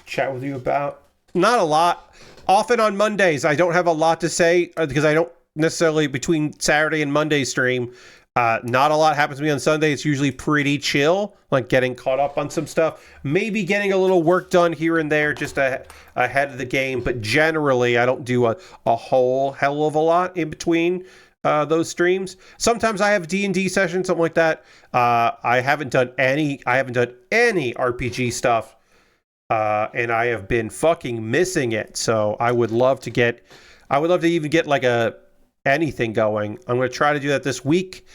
chat with you about. Not a lot. Often on Mondays, I don't have a lot to say because I don't necessarily, between Saturday and Monday stream, not a lot happens to me on Sunday. It's usually pretty chill, like getting caught up on some stuff. Maybe getting a little work done here and there just ahead of the game. But generally, I don't do a whole hell of a lot in between those streams. Sometimes I have D&D sessions, something like that. I haven't done any RPG stuff. And I have been fucking missing it. So I would love to even get like anything going. I'm going to try to do that this week.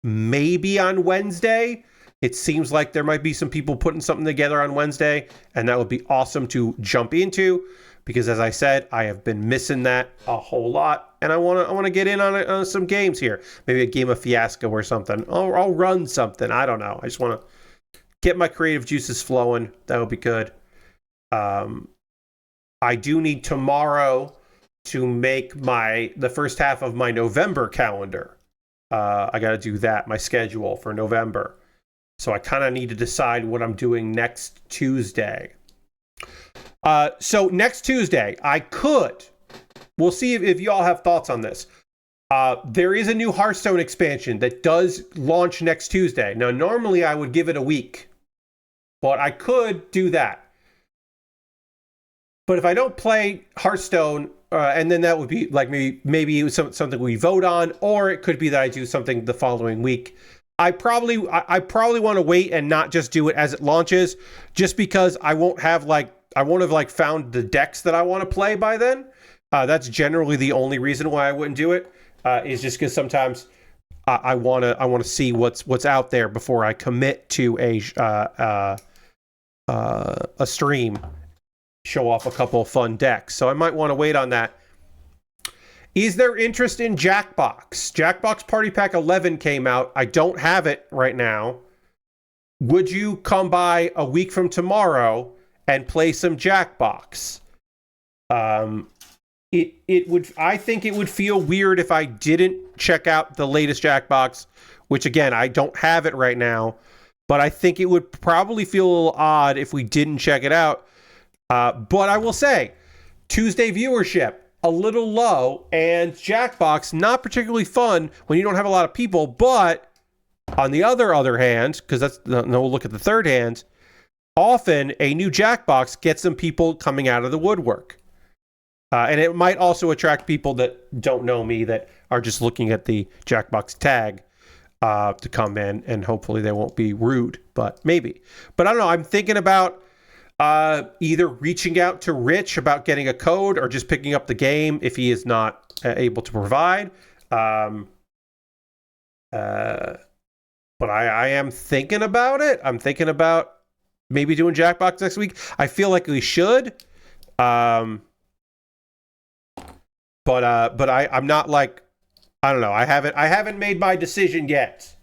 Maybe on Wednesday. It seems like there might be some people putting something together on Wednesday, and that would be awesome to jump into, because as I said, I have been missing that a whole lot, and I want to get in on some games here. Maybe a game of Fiasco or something. I'll run something. I don't know. I just want to get my creative juices flowing. That would be good. I do need tomorrow to make the first half of my November calendar. I got to do that, my schedule for November. So I kind of need to decide what I'm doing next Tuesday. So next Tuesday, we'll see if you all have thoughts on this. There is a new Hearthstone expansion that does launch next Tuesday. Now, normally I would give it a week, but I could do that. But if I don't play Hearthstone, and then that would be like maybe it was something we vote on, or it could be that I do something the following week. I probably want to wait and not just do it as it launches, just because I won't have found the decks that I want to play by then. That's generally the only reason why I wouldn't do it. Is just because sometimes I want to see what's out there before I commit to a stream, show off a couple of fun decks. So I might want to wait on that. Is there interest in Jackbox? Jackbox Party Pack 11 came out. I don't have it right now. Would you come by a week from tomorrow and play some Jackbox? I think it would feel weird if I didn't check out the latest Jackbox, which again, I don't have it right now, but I think it would probably feel a little odd if we didn't check it out. But I will say, Tuesday viewership, a little low, and Jackbox, not particularly fun when you don't have a lot of people, but on the other hand, because that's no look at the third hand, often a new Jackbox gets some people coming out of the woodwork. And it might also attract people that don't know me, that are just looking at the Jackbox tag to come in, and hopefully they won't be rude, but maybe. But I don't know, I'm thinking about either reaching out to Rich about getting a code or just picking up the game if he is not able to provide. But I am thinking about it. I'm thinking about maybe doing Jackbox next week. I feel like we should. But I'm not like, I don't know. I haven't made my decision yet.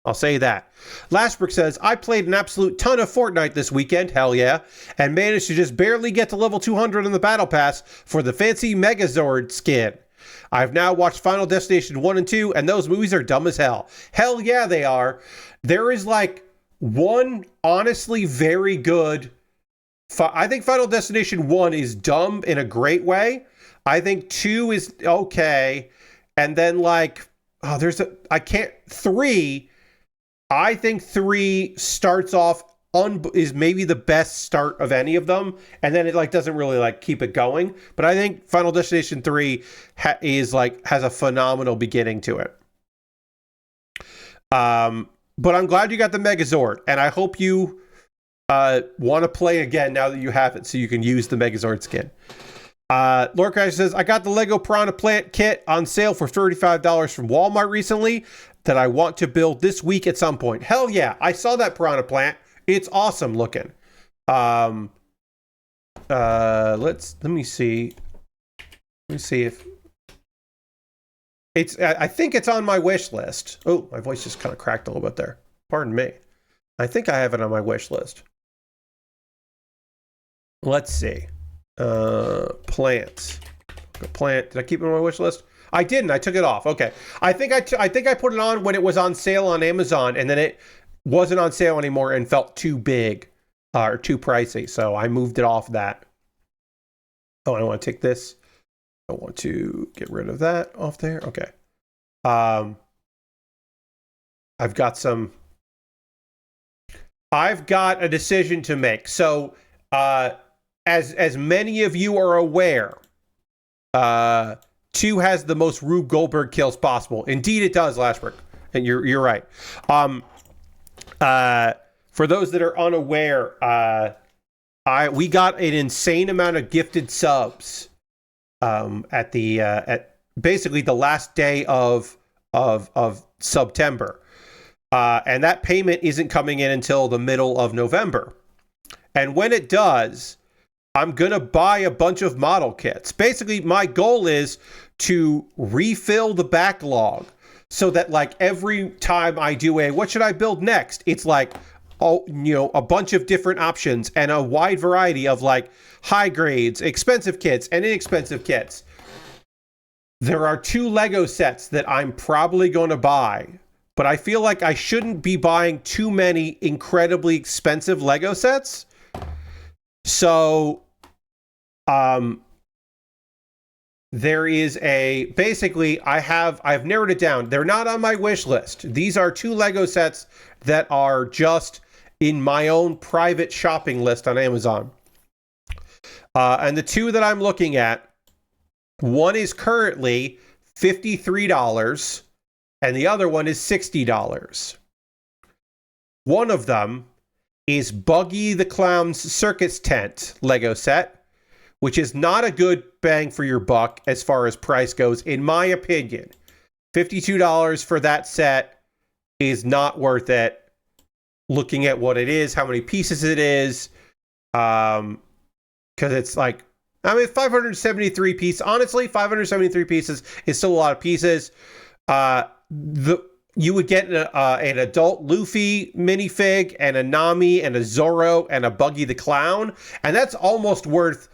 I'll say that. Lastbrook says, I played an absolute ton of Fortnite this weekend, hell yeah, and managed to just barely get to level 200 on the Battle Pass for the fancy Megazord skin. I've now watched Final Destination 1 and 2, and those movies are dumb as hell. Hell yeah, they are. There is like one honestly very good... I think Final Destination 1 is dumb in a great way. I think 2 is okay. And then like, three... I think 3 starts off is maybe the best start of any of them, and then it like doesn't really like keep it going. But I think Final Destination 3 has a phenomenal beginning to it. But I'm glad you got the Megazord, and I hope you want to play again now that you have it, so you can use the Megazord skin. Lord Crash says, I got the Lego Piranha Plant kit on sale for $35 from Walmart recently that I want to build this week at some point. Hell yeah, I saw that Piranha Plant. It's awesome looking. Let me see. Let me see if it's, I think it's on my wish list. Oh, my voice just kind of cracked a little bit there. Pardon me. I think I have it on my wish list. Let's see. Plant. Did I keep it on my wish list? I didn't. I took it off. Okay. I think I put it on when it was on sale on Amazon, and then it wasn't on sale anymore and felt too big or too pricey. So I moved it off that. Oh, I want to take this. I want to get rid of that off there. Okay. I've got a decision to make. So, as many of you are aware, 2 has the most Rube Goldberg kills possible. Indeed, it does, Lashbrook. And you're right. For those that are unaware, we got an insane amount of gifted subs at basically the last day of September, and that payment isn't coming in until the middle of November. And when it does, I'm going to buy a bunch of model kits. Basically, my goal is to refill the backlog so that like every time I do what should I build next? It's like, a bunch of different options and a wide variety of like high grades, expensive kits, and inexpensive kits. There are 2 Lego sets that I'm probably going to buy, but I feel like I shouldn't be buying too many incredibly expensive Lego sets. So There is basically, I've narrowed it down. They're not on my wish list. These are 2 Lego sets that are just in my own private shopping list on Amazon. And the 2 that I'm looking at, one is currently $53 and the other one is $60. One of them is Buggy the Clown's Circus Tent Lego set, which is not a good bang for your buck as far as price goes, in my opinion. $52 for that set is not worth it, looking at what it is, how many pieces it is, because it's like, I mean, 573 pieces. Honestly, 573 pieces is still a lot of pieces. You would get an adult Luffy minifig and a Nami and a Zoro and a Buggy the Clown, and that's almost worth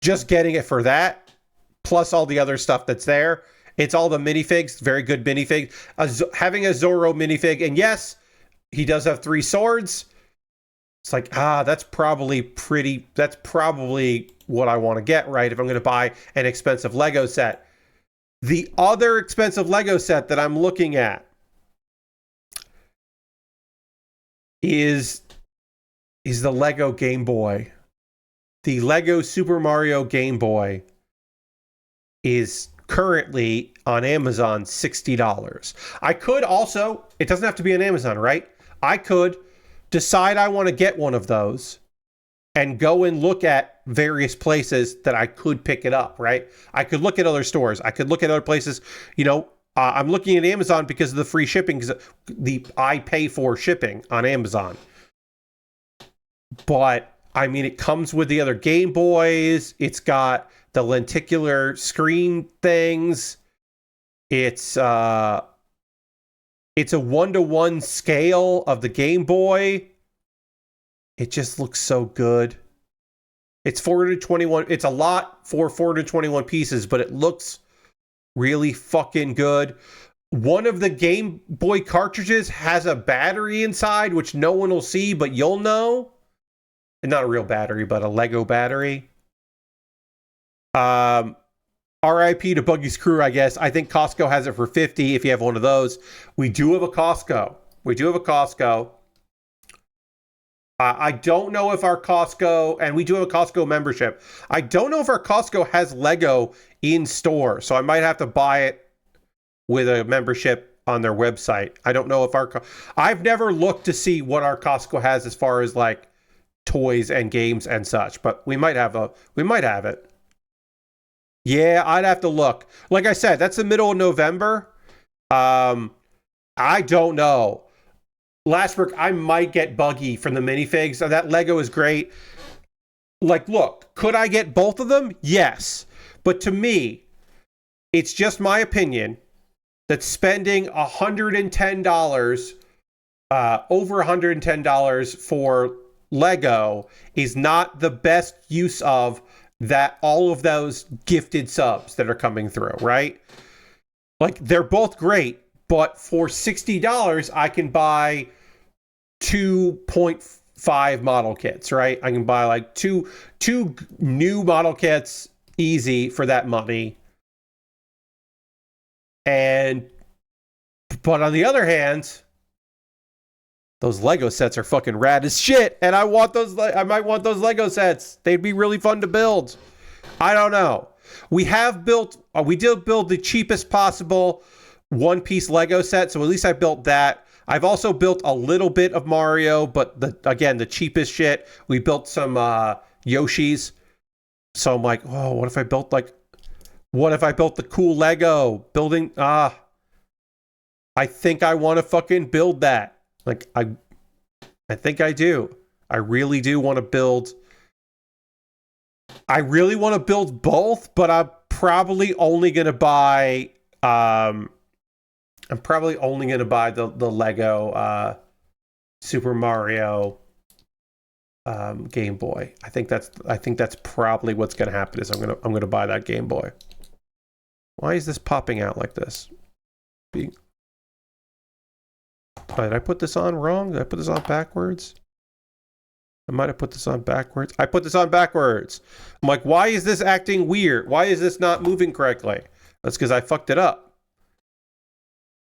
just getting it for that, plus all the other stuff that's there. It's all the minifigs, very good minifig. Having a Zoro minifig, and yes, he does have 3 swords. It's like, that's probably what I want to get, right? If I'm going to buy an expensive Lego set. The other expensive Lego set that I'm looking at is the Lego Game Boy. The Lego Super Mario Game Boy is currently on Amazon $60. I could also, it doesn't have to be on Amazon, right? I could decide I want to get one of those and go and look at various places that I could pick it up, right? I could look at other stores. I could look at other places. You know, I'm looking at Amazon because of the free shipping, because I pay for shipping on Amazon. But I mean, it comes with the other Game Boys. It's got the lenticular screen things. It's a 1-to-1 scale of the Game Boy. It just looks so good. It's 421. It's a lot for 421 pieces, but it looks really fucking good. One of the Game Boy cartridges has a battery inside, which no one will see, but you'll know. Not a real battery, but a Lego battery. RIP to Buggy's Crew, I guess. I think Costco has it for $50 if you have one of those. We do have a Costco. I don't know if our Costco, and we do have a Costco membership. I don't know if our Costco has Lego in store, so I might have to buy it with a membership on their website. I don't know if I've never looked to see what our Costco has as far as like toys and games and such, but we might have it. Yeah, I'd have to look. Like I said, that's the middle of November. I don't know. Lastbrook, I might get Buggy from the minifigs. That Lego is great. Like, look, could I get both of them? Yes. But to me, it's just my opinion that spending $110, over $110 for Lego is not the best use of that, all of those gifted subs that are coming through, right? Like, they're both great, but for $60, I can buy 2.5 model kits, right? I can buy like two new model kits easy for that money. But on the other hand, those Lego sets are fucking rad as shit, and I want those. I might want those Lego sets. They'd be really fun to build. I don't know. We did build the cheapest possible one-piece Lego set, so at least I built that. I've also built a little bit of Mario, but the cheapest shit. We built some Yoshis. So I'm like, oh, what if I built the cool Lego building? I think I want to fucking build that. Like, I think I do. I really do want to build. I really want to build both, but I'm probably only going to buy. I'm probably only going to buy the Lego Super Mario Game Boy. I think that's probably what's going to happen. Is I'm going to buy that Game Boy. Why is this popping out like this? Did I put this on wrong? Did I put this on backwards? I might have put this on backwards. I put this on backwards. I'm like, why is this acting weird? Why is this not moving correctly? That's because I fucked it up.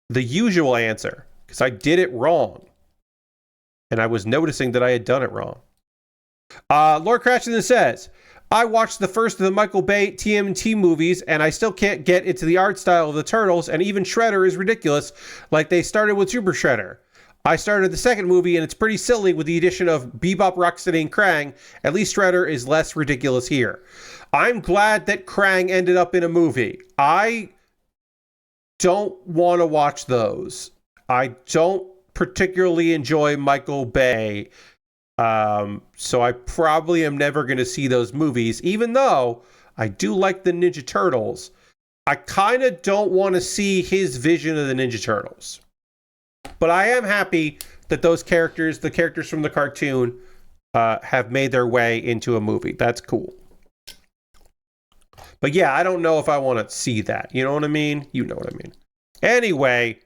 The usual answer, because I did it wrong. And I was noticing that I had done it wrong. Lord Crashton says, I watched the first of the Michael Bay TMNT movies, and I still can't get into the art style of the Turtles, and even Shredder is ridiculous, like they started with Super Shredder. I started the second movie, and it's pretty silly with the addition of Bebop, Rocksteady, and Krang. At least Shredder is less ridiculous here. I'm glad that Krang ended up in a movie. I don't want to watch those. I don't particularly enjoy Michael Bay. So I probably am never going to see those movies, even though I do like the Ninja Turtles. I kind of don't want to see his vision of the Ninja Turtles. But I am happy that those characters, the characters from the cartoon, have made their way into a movie. That's cool. But yeah, I don't know if I want to see that. You know what I mean? You know what I mean. Anyway,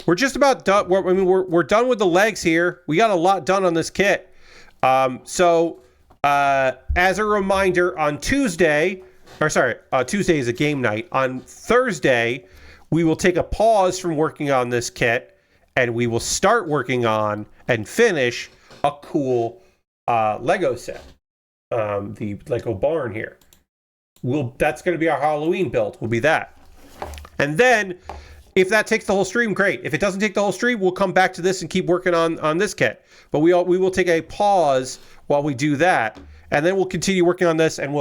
we're just about done. We're done with the legs here. We got a lot done on this kit. So as a reminder, on Tuesday is a game night. On Thursday, we will take a pause from working on this kit, and we will start working on and finish a cool Lego set. The Lego barn here. That's going to be our Halloween build. Will be that. And then, if that takes the whole stream, great. If it doesn't take the whole stream, we'll come back to this and keep working on this kit. But we will take a pause while we do that, and then we'll continue working on this. And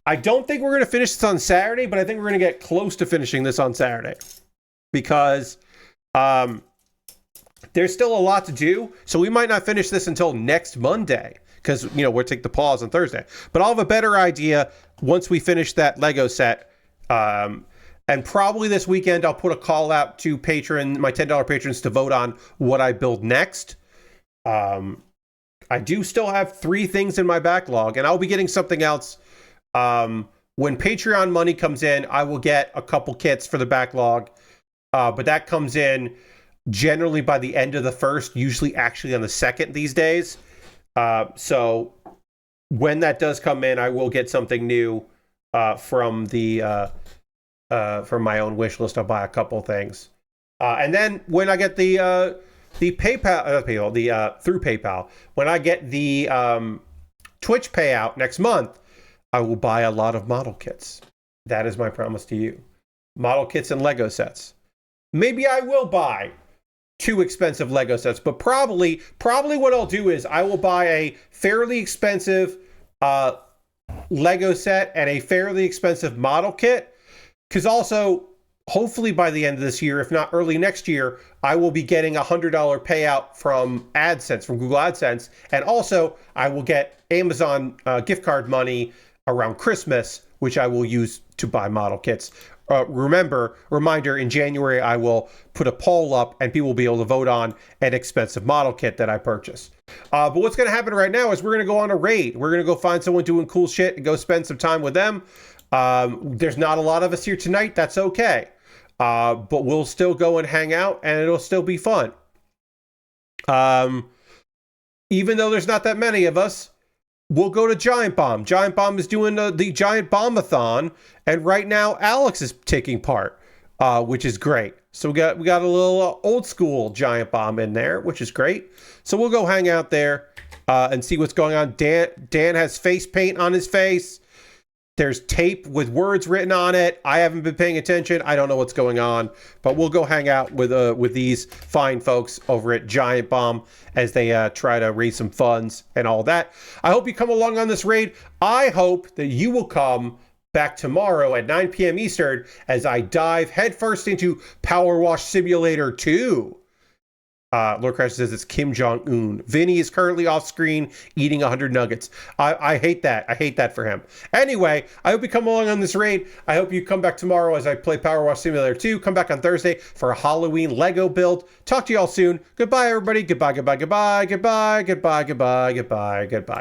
I don't think we're going to finish this on Saturday, but I think we're going to get close to finishing this on Saturday, because there's still a lot to do. So we might not finish this until next Monday, because we'll take the pause on Thursday. But I'll have a better idea once we finish that Lego set. And probably this weekend, I'll put a call out to my $10 patrons to vote on what I build next. I do still have 3 things in my backlog, and I'll be getting something else. When Patreon money comes in, I will get a couple kits for the backlog. But that comes in generally by the end of the first, usually actually on the second these days. So when that does come in, I will get something new from my own wish list. I'll buy a couple things. And then when I get the PayPal, through PayPal, when I get the Twitch payout next month, I will buy a lot of model kits. That is my promise to you. Model kits and Lego sets. Maybe I will buy 2 expensive Lego sets, but probably what I'll do is I will buy a fairly expensive Lego set and a fairly expensive model kit. Because also, hopefully by the end of this year, if not early next year, I will be getting a $100 payout from AdSense, from Google AdSense. And also, I will get Amazon gift card money around Christmas, which I will use to buy model kits. Reminder, in January, I will put a poll up and people will be able to vote on an expensive model kit that I purchased. But what's going to happen right now is we're going to go on a raid. We're going to go find someone doing cool shit and go spend some time with them. There's not a lot of us here tonight. That's okay. But we'll still go and hang out, and it'll still be fun. Even though there's not that many of us, we'll go to Giant Bomb. Giant Bomb is doing the Giant Bomb-a-thon, and right now Alex is taking part, which is great. So we got a little old school Giant Bomb in there, which is great. So we'll go hang out there and see what's going on. Dan has face paint on his face. There's tape with words written on it. I haven't been paying attention. I don't know what's going on, but we'll go hang out with these fine folks over at Giant Bomb as they try to raise some funds and all that. I hope you come along on this raid. I hope that you will come back tomorrow at 9 p.m. Eastern as I dive headfirst into Power Wash Simulator 2. Lord Crash says it's Kim Jong-un. Vinny is currently off screen eating 100 nuggets. I hate that. I hate that for him. Anyway, I hope you come along on this raid. I hope you come back tomorrow as I play Power Wash Simulator 2. Come back on Thursday for a Halloween Lego build. Talk to you all soon. Goodbye, everybody. Goodbye, goodbye, goodbye, goodbye, goodbye, goodbye, goodbye, goodbye.